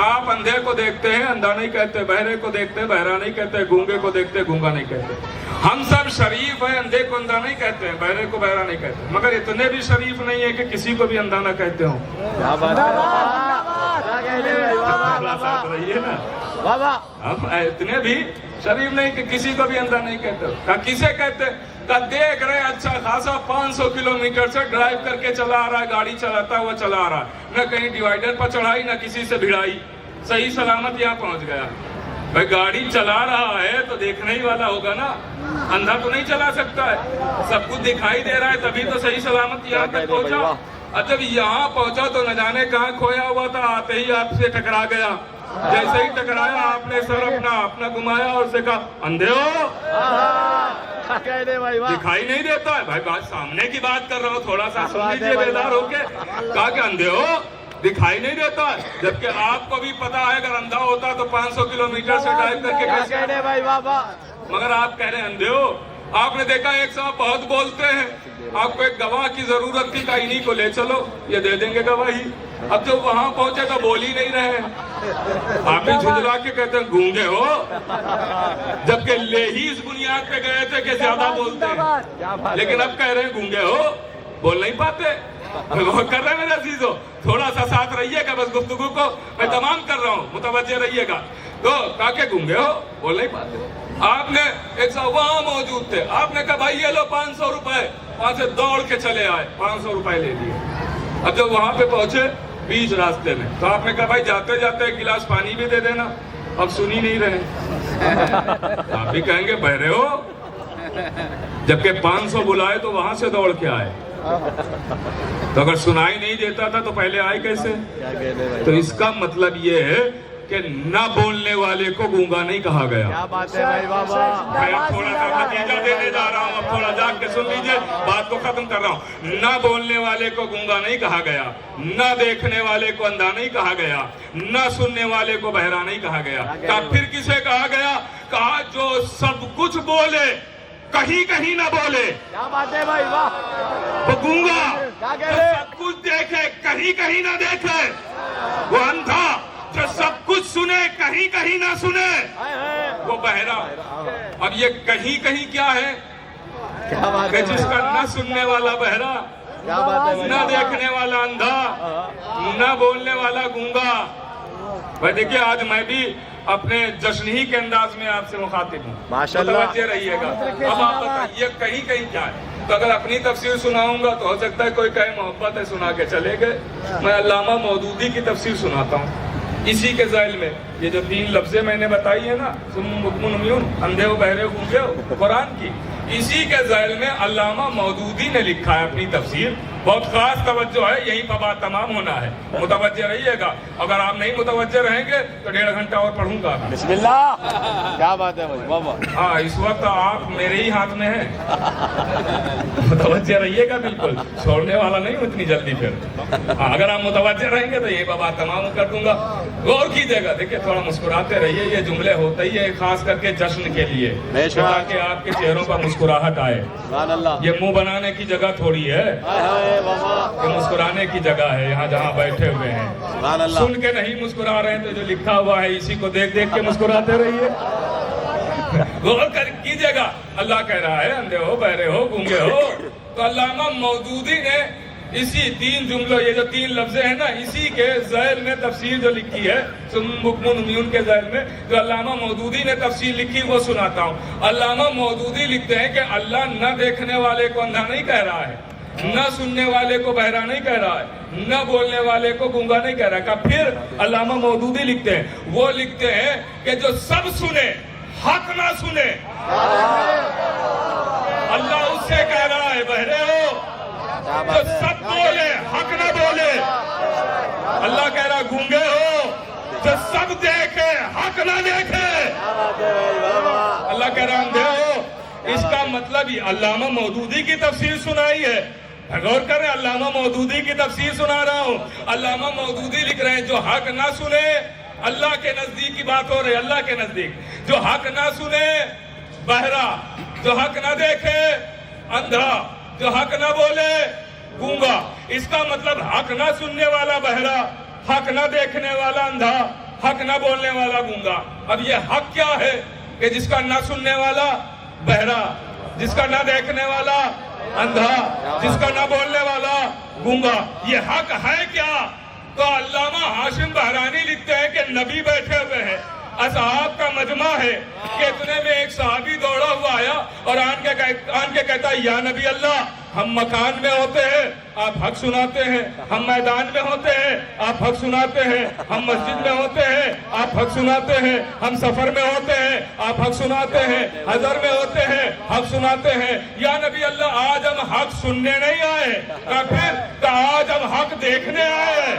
आप अंधे को देखते हैं, अंधा नहीं कहते, बहरे को देखते हैं, बहरा नहीं कहते, गूंगे को देखते, गूंगा नहीं कहते। हम सब शरीफ हैं, अंधे को अंधा नहीं कहते हैं, बहरे को बहरा नहीं कहते, मगर इतने भी शरीफ नहीं है कि किसी को भी अंधा ना कहते हो। रहिए ना, हम इतने भी शरीफ नहीं कि किसी को भी अंधा नहीं कहते हो। किसे कहते? देख रहे अच्छा खासा 500 किलोमीटर से ड्राइव करके चला आ रहा है, गाड़ी चलाता हुआ चला आ रहा है, न कहीं डिवाइडर पर चढ़ाई, न किसी से भिड़ाई, सही सलामत यहाँ पहुंच गया। भाई गाड़ी चला रहा है तो देखने ही वाला होगा ना, अंधा तो नहीं चला सकता है। सब कुछ दिखाई दे रहा है तभी तो सही सलामत यहाँ तक पहुंचा। और जब यहाँ पहुंचा तो न जाने कहाँ खोया हुआ था, आते ही आपसे टकरा गया। जैसे ही टकराया आपने सर अपना घुमाया और से कहा अंधे हो, दिखाई नहीं देता है। भाई बात सामने की बात कर रहा हूँ, थोड़ा सा सुन लीजिए बेदार होके। कहा कि अंधे हो, दिखाई नहीं देता है, जबकि आपको भी पता है अगर अंधा होता तो 500 किलोमीटर से ड्राइव करके कैसे। भाई बाबा, मगर आप कह रहे हैं अंधे हो। आपने देखा एक साहब बहुत बोलते हैं, आपको एक गवाह की जरूरत थी, का इन्हीं को ले चलो, ये दे देंगे गवाही। अब जब वहां पहुंचे तो बोल ही नहीं रहे, आप भी झुंझला के कहते हैं गूंगे हो, जबकि ले ही इस बुनियाद पे गए थे कि ज्यादा बोलते हैं, लेकिन अब कह रहे हैं गूंगे हो, बोल नहीं पाते। कर रहे हैं मेरे अजीजों, थोड़ा सा साथ रहिएगा, बस गुफ्तगू को मैं तमाम कर रहा हूँ, मुतवज्जे रहिएगा। तो काके गूंगे हो, बोल नहीं पाते हो। आपने एक साहब वहां मौजूद थे, आपने कहा भाई ये लो 500 रुपए, वहां से दौड़ के चले आए, 500 रुपए ले लिए। अब जब वहां पे पहुंचे बीच रास्ते में, तो आपने कहा भाई जाते जाते एक गिलास पानी भी दे देना। अब सुन ही नहीं रहे। आप भी कहेंगे बहरे हो, जबकि 500 बुलाए तो वहां से दौड़ के आए। तो अगर सुनाई नहीं देता था तो पहले आए कैसे? तो इसका मतलब ये है कि न बोलने वाले को गूंगा नहीं कहा गया। क्या बात है भाई बाबा। मैं अब थोड़ा सा नतीजा देने जा रहा हूँ, अब थोड़ा जाग के सुन लीजिए, बात को खत्म कर रहा हूँ। न बोलने वाले को गूंगा नहीं कहा गया, न देखने वाले को अंधा नहीं कहा गया, न सुनने वाले को बहरा नहीं कहा गया। फिर किसे कहा गया? कहा जो सब कुछ बोले कहीं कहीं ना बोले। क्या बात है भाई, वाह। वो गूंगा, जो सब कुछ देखे कहीं कहीं ना देखे। वो अंधा, जो सब कुछ सुने कहीं कहीं ना सुने। वो बहरा। अब ये कहीं कहीं क्या है? क्या बात है, जिसका न सुनने वाला बहरा, क्या बात है, न देखने वाला अंधा, न बोलने वाला गूंगा। भाई देखिए, आज मैं भी अपने जश्न ही के अंदाज में आपसे मुखातिब हूँ, माशाल्लाह। मुतवज्जे रहिएगा। अब आप बताइए कहीं कहीं क्या है? तो अगर अपनी तफसीर सुनाऊंगा तो हो सकता है कोई कहे मोहब्बत है, सुना के चले गए। मैं अल्लामा मौदूदी की तफसीर सुनाता हूँ। इसी के ज़ैल में ये जो 3 लफ्ज़ें मैंने बताई है ना, अंधे हो, बहरे हो, गूंगे हो, कुरान की, इसी के ज़ैल में अल्लामा मौदूदी ने लिखा है अपनी तफसीर। बहुत खास तवज्जो है, यहीं पर बात तमाम होना है, मुतवज्जे रहिएगा। अगर आप नहीं मुतवज्जे रहेंगे तो 1.5 घंटा और पढ़ूंगा। बिस्मिल्लाह। क्या बात है भाई बाबा। हाँ, इस वक्त आप मेरे ही हाथ में हैं। मुतवज्जे रहिएगा, बिल्कुल छोड़ने वाला नहीं हूँ इतनी जल्दी। फिर हाँ, अगर आप मुतवज्जे रहेंगे तो यही पर बात तमाम कर दूंगा। गौर कीजिएगा, देखिए थोड़ा मुस्कुराते रहिए। ये जुमले होते ही है खास करके जश्न के लिए, ताकि आपके चेहरों पर मुस्कुराहट आए। ये मुंह बनाने की जगह थोड़ी है, ये मुस्कुराने की जगह है। यहाँ जहाँ बैठे हुए हैं, सुन के नहीं मुस्कुरा रहे हैं तो जो लिखा हुआ है इसी को देख देख के मुस्कुराते रहिए। गौर कर कीजिएगा, अल्लाह कह रहा है अंधे हो, बहरे हो, गूंगे हो। तो अल्लामा मौदूदी ने इसी 3 जुमलों, ये जो 3 लफ्ज़ें हैं ना, इसी के ज़ैल में तफसीर जो लिखी है, मुकमुन के ज़ैल में जो अल्लामा मौदूदी ने तफसीर लिखी वो सुनाता हूँ। अल्लामा मौदूदी लिखते हैं कि अल्लाह न देखने वाले को अंधा नहीं कह रहा है, न सुनने वाले को बहरा नहीं कह रहा है, न बोलने वाले को गूंगा नहीं कह रहा है। फिर अल्लामा मौदूदी लिखते हैं, वो लिखते हैं कि जो सब सुने हक ना सुने, अल्लाह उससे कह रहा है बहरे हो। जो सब बोले हक ना बोले, अल्लाह कह रहा गूंगे हो। जो सब देखे हक ना देखे, अल्लाह कह रहा अंधे हो। इसका मतलब ही अल्लामा मौदूदी की तफसीर सुनाई है। गौर करें, अल्लामा मौदूदी की तफसीर सुना रहा हूँ। अल्लामा मौदूदी लिख रहे हैं जो हक ना सुने, अल्लाह के नजदीक की बात हो रही है, अल्लाह के नजदीक। जो हक ना सुने बहरा, जो हक ना देखे अंधा, जो हक ना बोले गूंगा। इसका मतलब हक ना सुनने वाला बहरा, हक ना देखने वाला अंधा, हक ना बोलने वाला गूंगा। अब ये हक क्या है कि जिसका ना सुनने वाला बहरा, जिसका ना देखने वाला अंधा, जिसका ना बोलने वाला गूंगा, ये हक है क्या? तो अल्लामा हाशिम बहरानी लिखते हैं कि नबी बैठे हुए हैं, असहाब का मजमा है कि इतने में एक सहाबी दौड़ा हुआ आया और आन के कहता है या नबी अल्लाह, हम मकान में होते हैं आप हक सुनाते हैं, हम मैदान में होते हैं आप हक सुनाते हैं, हम मस्जिद में होते हैं आप हक सुनाते हैं, हम सफर में होते हैं आप हक सुनाते हैं, हजर में होते हैं हक सुनाते हैं। या नबी अल्लाह, आज हम हक सुनने नहीं आए, का फिर का आज हम हक देखने आए हैं।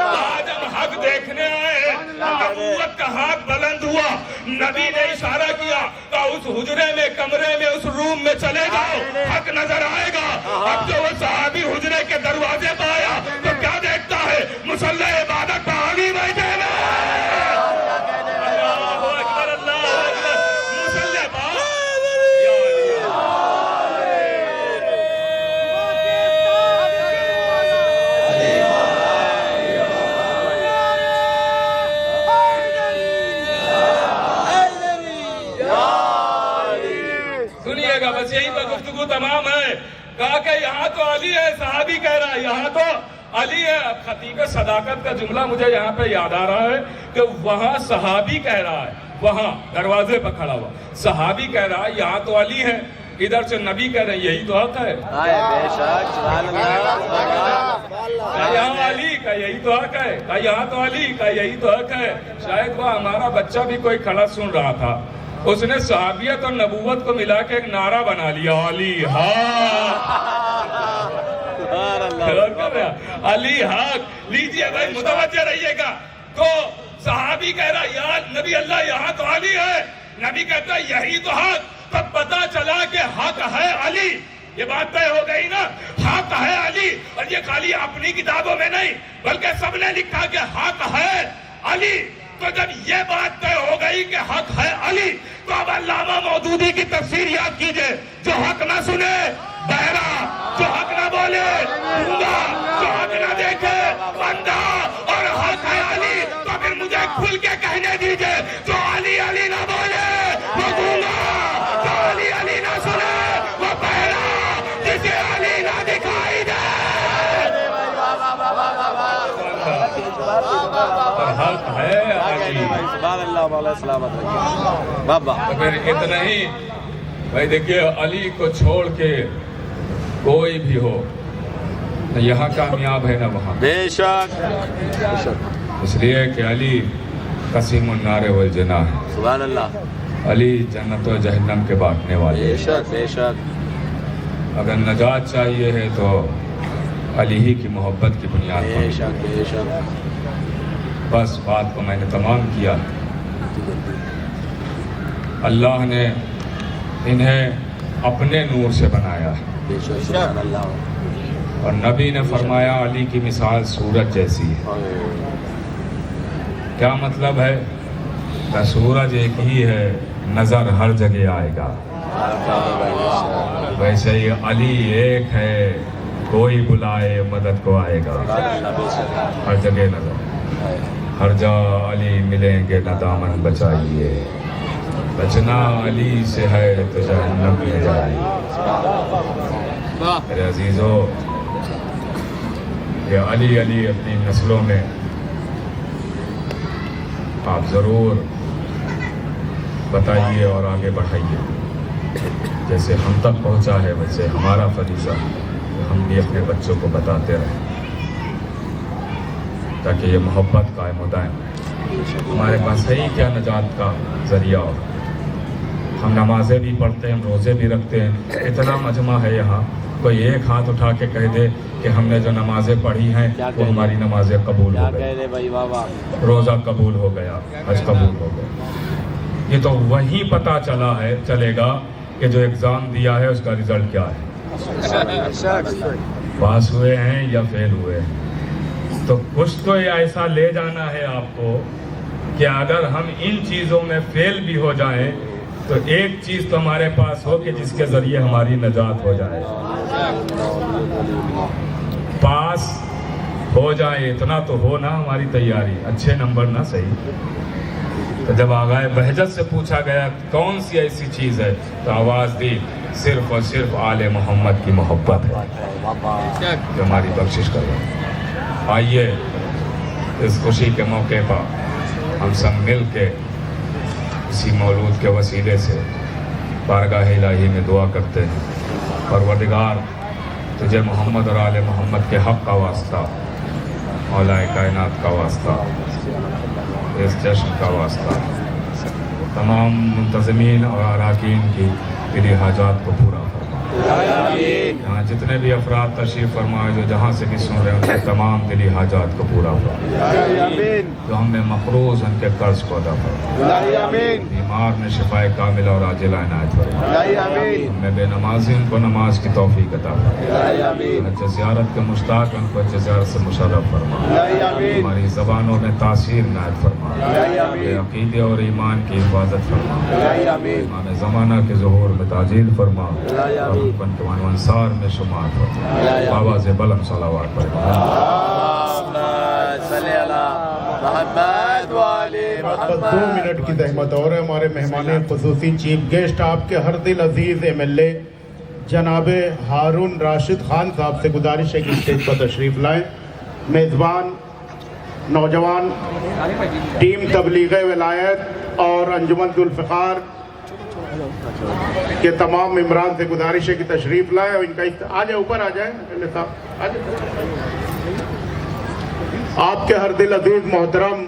आज हम हक देखने आए हैं। नबूवत का हाथ बुलंद हुआ, नबी ने इशारा किया का उस हुजरे में, कमरे में, उस रूम में चले जाओ, हक नजर आएगा। अब जो वो सहाबी हुजरे के दरवाजे पर आया तो क्या देखता है? मुसल्ला इबादत पर आगे बैठे तमाम है। کہا کہ یہاں تو علی ہے، صحابی کہہ رہا ہے یہاں تو علی ہے. اب خطیب صداقت کا جملہ مجھے یہاں پہ یاد آ رہا ہے کہ وہاں صحابی کہہ رہا ہے، وہاں دروازے پہ کھڑا ہوا صحابی کہہ رہا ہے یہاں تو علی ہے، ادھر سے نبی کہہ رہے ہیں یہی تو حق ہے. یہاں علی کا یہی تو حق ہے، یہاں تو علی کا یہی تو حق ہے. شاید وہ ہمارا بچہ بھی کوئی کھڑا سن رہا تھا، اس نے صحابیت اور نبوت کو ملا کے ایک نعرہ بنا لیا، علی حق. علی حق. لیجئے بھائی متوجہ رہیے گا. تو صحابی کہہ رہا یا نبی اللہ یہاں تو علی ہے، نبی کہتا ہے یہی تو حق. تب پتا چلا کہ حق ہے علی. یہ بات طے ہو گئی نا، حق ہے علی. اور یہ خالی اپنی کتابوں میں نہیں بلکہ سب نے لکھا کہ حق ہے علی. تو جب یہ بات طے ہو گئی کہ حق ہے علی تو اب علامہ مودودی کی تفسیر یاد کیجئے. جو حق نہ سنے بہرا، جو حق نہ بولے گونگا، جو حق نہ دیکھے اندھا، اور حق ہے علی. تو پھر مجھے کھل کے کہنے دیجئے جو علی علی نہ بولے وہ گونگا، جو علی علی نہ سنے وہ بہرا، جسے علی نہ دکھائی دے. حق ہے علی. پھر اتنا ہی بھائی دیکھیے، علی کو چھوڑ کے کوئی بھی ہو نہ یہاں کامیاب ہے نہ وہاں. بے شک اس لیے کہ علی قسیم النار والجنہ ہے. سبحان اللہ. علی جنت و جہنم کے بانٹنے والے. بے شک بے شک. اگر نجات چاہیے ہے تو علی ہی کی محبت کی بنیاد بے پر. شک بے شک. بس بات کو میں نے تمام کیا. اللہ نے انہیں اپنے نور سے بنایا ہے بے شک. سبحان اللہ. اور نبی نے فرمایا علی کی مثال سورج جیسی ہے. کیا مطلب ہے؟ کہ سورج ایک ہی ہے، نظر ہر جگہ آئے گا. ویسے ہی علی ایک ہے، کوئی بلائے مدد کو آئے گا. ہر جگہ نظر، ہر جا علی ملیں گے نہ دامن بچائیے، بچنا علی سے ہے تو جہنم میں جائیے. میرے عزیزو، یہ علی علی اپنی نسلوں میں آپ ضرور بتائیے اور آگے بڑھائیے. جیسے ہم تک پہنچا ہے ویسے ہمارا فریضہ کہ ہم بھی اپنے بچوں کو بتاتے رہیں تاکہ یہ محبت قائم و دائم. ہمارے پاس ہے ہی کیا نجات کا ذریعہ. اور ہم نمازیں بھی پڑھتے ہیں، ہم روزے بھی رکھتے ہیں. اتنا مجمع ہے یہاں، کوئی ایک ہاتھ اٹھا کے کہہ دے کہ ہم نے جو نمازیں پڑھی ہیں وہ ہماری نمازیں قبول ہو گئی، روزہ قبول ہو گیا، حج قبول ہو گیا. یہ تو وہیں پتہ چلے گا کہ جو ایگزام دیا ہے اس کا رزلٹ کیا ہے، پاس ہوئے ہیں یا فیل ہوئے ہیں. تو کچھ تو ایسا لے جانا ہے آپ کو کہ اگر ہم ان چیزوں میں فیل بھی ہو جائیں تو ایک چیز تو ہمارے پاس ہو کہ جس کے ذریعے ہماری نجات ہو جائے. پاس ہو جائے اتنا تو ہو نا ہماری تیاری، اچھے نمبر نہ صحیح. تو جب آغائے بہجت سے پوچھا گیا کون سی ایسی چیز ہے تو آواز دی صرف اور صرف آل محمد کی محبت ہے جو ہماری بخشش کر رہے ہیں. آئیے اس خوشی کے موقع پر ہم سب مل کے اسی مولود کے وسیلے سے بارگاہ الہی میں دعا کرتے ہیں. پروردگار تجھے محمد اور آل محمد کے حق کا واسطہ، مولا کائنات کا واسطہ، اس جشن کا واسطہ، تمام منتظمین اور اراکین کی دلی حاجات کو پورا فرما. یہاں جتنے بھی افراد تشریف فرمائے جو جہاں سے بھی سن رہے ہیں ان کے تمام دلی حاجات کو پورا فرما. جو ہم میں مقروض ان کے قرض کو ادا فرما. بیمار میں شفائے کاملہ اور عاجلہ عنایت فرما. ہم میں بے نمازی ان کو نماز کی توفیق عطا فرما. زیارت کے مشتاق ان کو زیارت سے مشرف فرما. ہماری زبانوں میں تاثیر عنایت فرما. عقیدے اور ایمان کی حفاظت فرما. امام زمانہ کے ظہور میں تعجیل فرما اور ان کے انصار میں شمار فرما. آواز بلند صلوات فرما. بس 2 منٹ کی زحمت اور ہے. ہمارے مہمان خصوصی چیف گیسٹ آپ کے ہر دل عزیز ایم ایل اے जनाब हारून राशिद खान साहब से गुजारिश है कि स्टेज पर तशरीफ़ लाएं। मेज़बान नौजवान टीम तबलीग विलायत और अंजुमन दुल फ़िकार के तमाम मेंबरान से गुजारिश है कि तशरीफ़ लाएं और इनका आ जाए, ऊपर आ जाए साहब, आ जाए। आपके हर दिल अजीज मोहतरम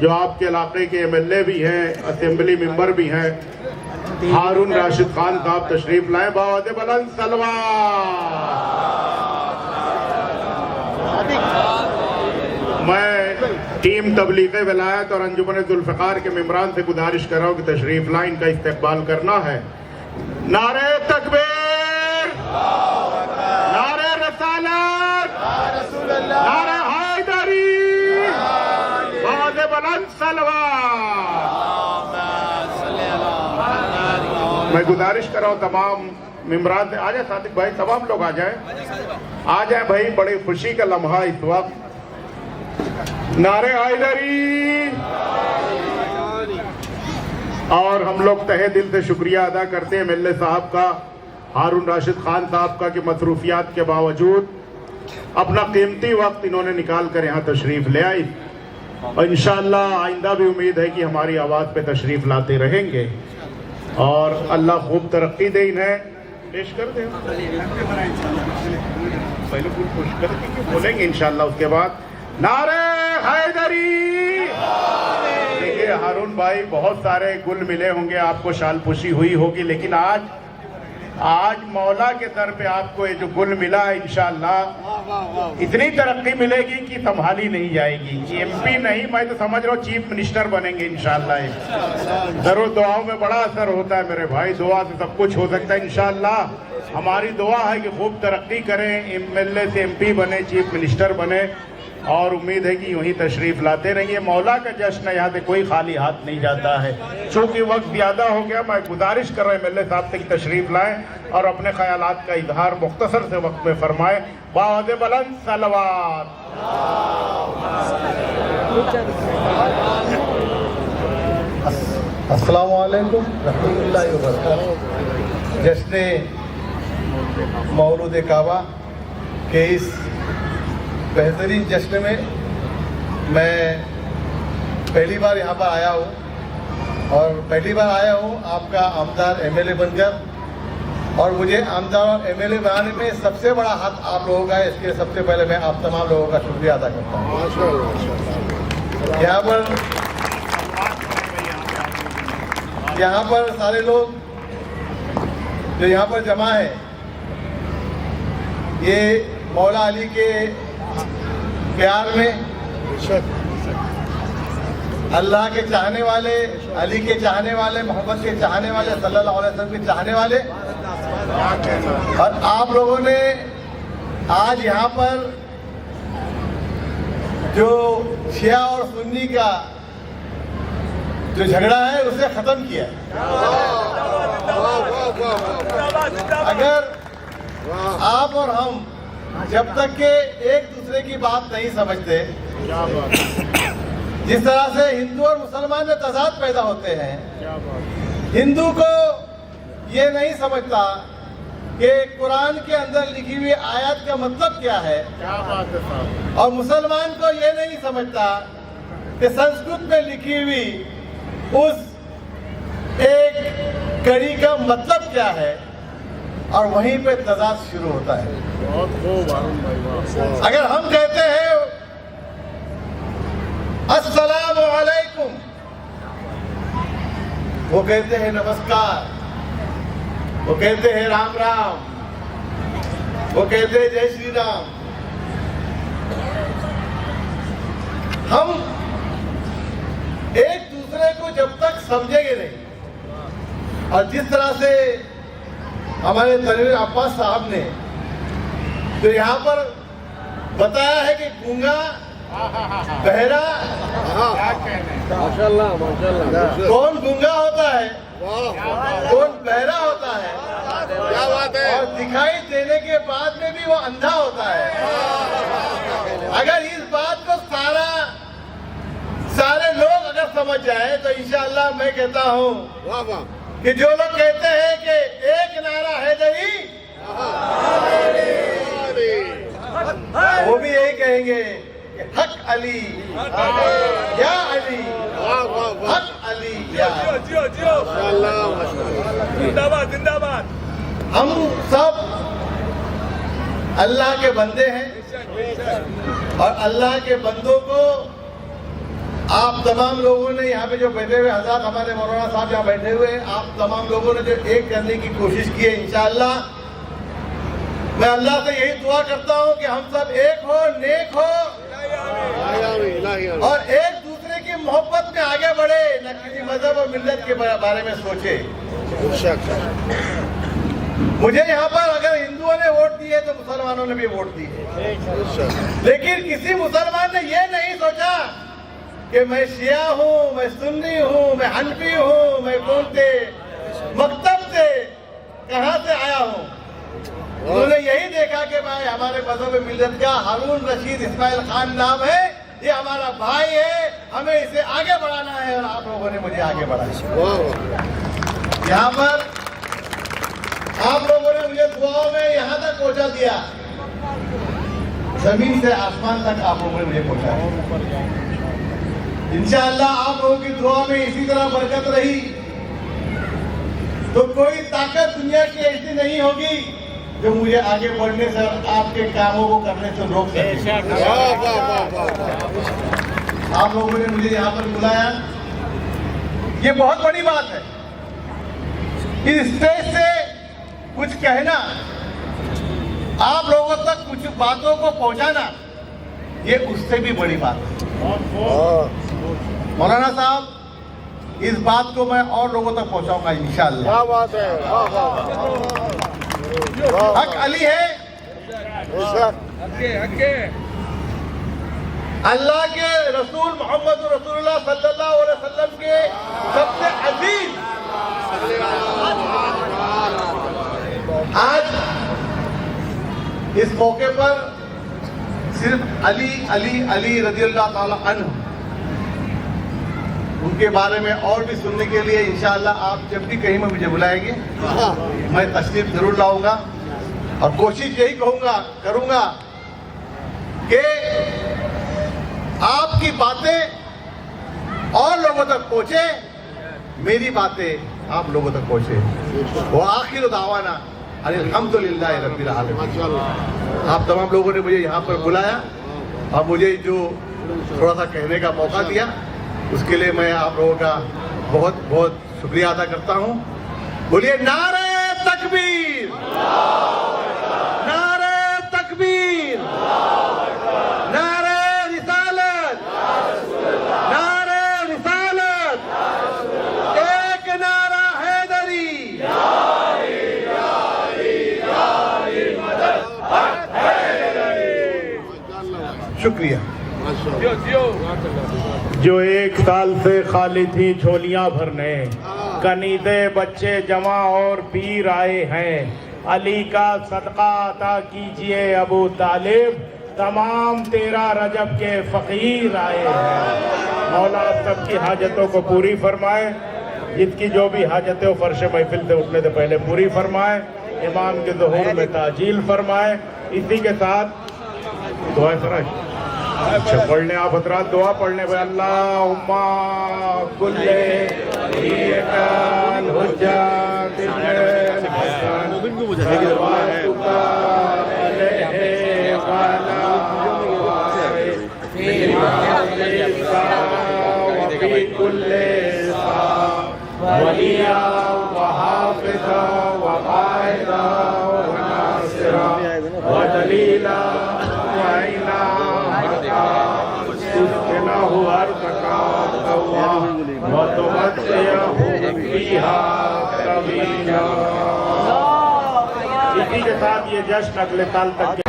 जो आपके इलाके के MLA भी हैं, असेंबली मेंबर भी हैं, हारून राशिद खान साहब तशरीफ लाए। बावज़े बुलंद सलवात। मैं टीम तबलीग विलायत और अंजुमन दुल फ़िकार के मेंबरान से गुजारिश कर रहा हूँ कि तशरीफ लाइन का इस्तकबाल करना है। नारे तकबीर, नारे रसालत, नारे हैदरी, बावज़े बुलंद सलवात। मैं गुजारिश कर रहा हूँ तमाम मेंबरान से, आ जाए सादिक भाई, तमाम लोग आ जाए भाई, बड़ी खुशी का लम्हा इस वक्त। नारे हैदरी। और हम लोग तहे दिल से शुक्रिया अदा करते हैं MLA साहब का, हारून राशिद खान साहब का, कि मसरूफियात के बावजूद अपना कीमती वक्त इन्होंने निकाल कर यहाँ तशरीफ ले आई और इंशाअल्लाह आइंदा भी उम्मीद है कि हमारी आवाज़ पे तशरीफ लाते रहेंगे और अल्लाह खूब तरक्की दे इन्हें। पेश कर दें, पहले बोलेंगे इंशाअल्लाह, उसके बाद नारे हैदरी। देखिए हारून भाई, बहुत सारे गुल मिले होंगे आपको, शाल पुशी हुई होगी, लेकिन आज मौला के दर पे आपको ये जो गुल मिला है इंशाअल्लाह इतनी तरक्की मिलेगी कि संभाली नहीं जाएगी। MP नहीं, मैं तो समझ रहा हूँ चीफ मिनिस्टर बनेंगे इंशाअल्लाह। जरूर दुआओं में बड़ा असर होता है मेरे भाई, दुआ से सब कुछ हो सकता है इंशाअल्लाह। हमारी दुआ है कि खूब तरक्की करें, MLA से MP बने, चीफ मिनिस्टर बने और उम्मीद है कि यूं ही तशरीफ लाते रहेंगे। मौला का जश्न है, यहाँ से कोई खाली हाथ नहीं जाता है। चूँकि वक्त ज़्यादा हो गया, मैं गुजारिश कर रहा हूँ MLA साहब से कि तशरीफ लाएं और अपने ख्यालात का इजहार मुख्तसर से वक्त में फरमाएं। बावज़े बुलंद सलवात। अस्सलामु अलैकुम रहमतुल्लाहि व बरकातहू। जश्न मौलूद काबा के इस बेहतरीन जश्न में मैं पहली बार यहाँ पर आया हूँ और पहली बार आया हूँ आपका आमदार MLA बनकर, और मुझे आमदार और MLA बनाने में सबसे बड़ा हाथ आप लोगों का है। इसके लिए सबसे पहले मैं आप तमाम लोगों का शुक्रिया अदा करता हूँ। यहाँ पर सारे लोग जो यहाँ पर जमा है, ये मौला अली के प्यार में, अल्लाह के चाहने वाले, अली के चाहने वाले, मोहब्बत के चाहने वाले, सल्लल्लाहु अलैहि वसल्लम के चाहने वाले, और आप लोगों ने आज यहाँ पर जो शिया और सुन्नी का जो झगड़ा है उसे खत्म किया है। अगर आप और हम जब तक के एक दूसरे की बात नहीं समझते, जिस तरह से हिंदू और मुसलमान में तजाद पैदा होते हैं, हिंदू को ये नहीं समझता कि कुरान के अंदर लिखी हुई आयत का मतलब क्या है, और मुसलमान को ये नहीं समझता कि संस्कृत में लिखी हुई उस एक कड़ी का मतलब क्या है, और वहीं पे तजाद शुरू होता है। अगर हम कहते हैं अस्सलामु अलैकुम, वो कहते हैं नमस्कार, वो कहते हैं राम राम, वो कहते हैं जय श्री राम। हम एक दूसरे को जब तक समझेंगे नहीं, और जिस तरह से हमारे तनवीर अब्बास साहब ने जो यहाँ पर बताया है कि गूंगा, बहरा, माशाल्लाह माशाल्लाह, कौन गूंगा होता है, कौन बहरा होता है, क्या बात है, और दिखाई देने के बाद में भी वो अंधा होता है। अगर इस बात को सारे लोग अगर समझ जाए तो इंशाअल्लाह मैं कहता हूँ कि जो लोग कहते हैं कि एक ایک نعرہ حیدری، وہ بھی یہی کہیں گے کہ حق علی یا علی، حق علی یا ہم سب اللہ کے بندے ہیں، اور اللہ کے بندوں کو آپ تمام لوگوں نے یہاں پہ جو بیٹھے ہوئے حضرات، ہمارے مولانا صاحب یہاں بیٹھے ہوئے ہیں، آپ تمام لوگوں نے جو ایک کرنے کی کوشش کی ہے، انشاءاللہ میں اللہ سے یہی دعا کرتا ہوں کہ ہم سب ایک ہو، نیک ہو، اور ایک دوسرے کی محبت میں آگے بڑھے، نہ کسی مذہب اور ملت کے بارے میں سوچے۔ مجھے یہاں پر اگر ہندوؤں نے ووٹ دی ہے تو مسلمانوں نے بھی ووٹ دی ہے، لیکن کسی مسلمان نے یہ نہیں سوچا کہ میں شیعہ ہوں، میں سنی ہوں، میں حنفی ہوں، میں کون سے مکتب سے کہاں سے آیا ہوں۔ انہوں نے یہی دیکھا کہ میں ہمارے مذہب ملت کا ہارون رشید اسماعیل خان نام ہے، یہ ہمارا بھائی ہے، ہمیں اسے آگے بڑھانا ہے، اور آپ لوگوں نے مجھے آگے بڑھایا۔ یہاں پر آپ لوگوں نے مجھے دعاؤں میں یہاں تک پہنچا دیا، زمین سے آسمان تک آپ لوگوں نے مجھے پہنچا دیا۔ انشاءاللہ آپ لوگوں کی دعا میں اسی طرح برکت رہی تو کوئی طاقت دنیا کی ایسی نہیں ہوگی جو مجھے آگے بڑھنے سے اور آپ کے کاموں کو کرنے سے روک سکے۔ آپ لوگوں نے مجھے یہاں پر بلایا، یہ بہت بڑی بات ہے۔ اس اسٹیج سے کچھ کہنا، آپ لوگوں تک کچھ باتوں کو پہنچانا، یہ اس سے بھی بڑی بات ہے۔ مولانا صاحب، اس بات کو میں اور لوگوں تک پہنچاؤں گا انشاءاللہ۔ کیا بات ہے، حق علی ہے، اللہ کے رسول محمد رسول اللہ صلی اللہ علیہ وسلم کے سب سے عزیز۔ آج اس موقع پر صرف علی علی علی رضی اللہ تعالی عنہ، ان کے بارے میں اور بھی سننے کے لیے انشاءاللہ آپ جب بھی کہیں میں مجھے بلائیں گے میں تشریف ضرور لاؤں گا، اور کوشش یہی کروں گا کہ آپ کی باتیں اور لوگوں تک پہنچے، میری باتیں آپ لوگوں تک پہنچے۔ وآخر دعوانا الحمدللہ رب العالمین۔ آپ تمام لوگوں نے مجھے یہاں پر بلایا اور مجھے جو تھوڑا سا کہنے کا موقع دیا، اس کے لیے میں آپ لوگوں کا بہت بہت شکریہ ادا کرتا ہوں۔ بولیے نعرہ تکبیر، نعرہ تکبیر، نعرہ رسالت، نعرہ رسالت، ایک نعرہ حیدری۔ شکریہ۔ جو ایک سال سے خالی تھی جھولیاں بھرنے، کنیزے بچے جمع اور پیر آئے ہیں، علی کا صدقہ عطا کیجئے ابو طالب، تمام 13 رجب کے فقیر آئے ہیں۔ مولا سب کی حاجتوں کو پوری فرمائے، جس کی جو بھی حاجتیں ہو فرش محفل سے اٹھنے سے پہلے پوری فرمائے، امام کے ظہور میں تعجیل فرمائے۔ اسی کے ساتھ دعائیں فرائے، اچھا پڑھ لیں آپ حضرات، دعا پڑھ لیں بھائی۔ اللہم کل ایکال حجات الحسن وعطوک علیہ والا فی وفی کل ولیا وحافظا وقائدا وناصرا ودلیلا وعینا تسکنہ ارتقاب دوا وتمتعہ فیہا طویلا۔ اسی کے ساتھ یہ جشن اگلے سال تک کے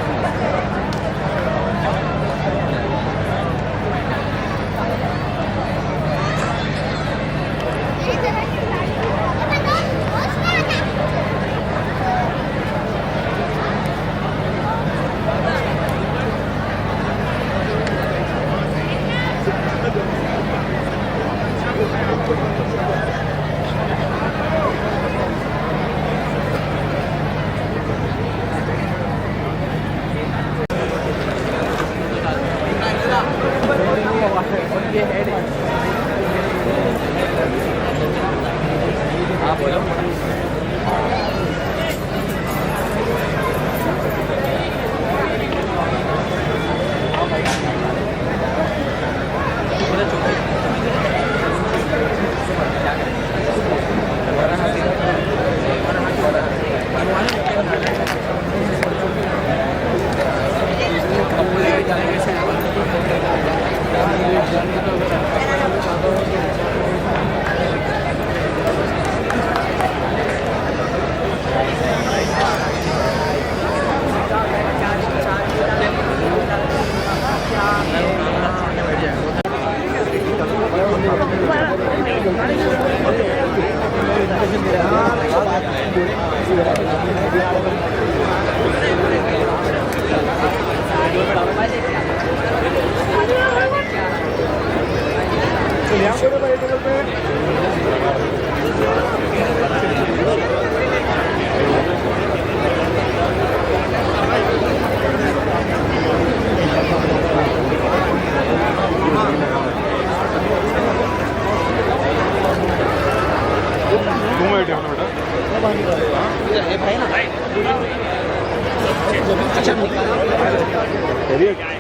चलिए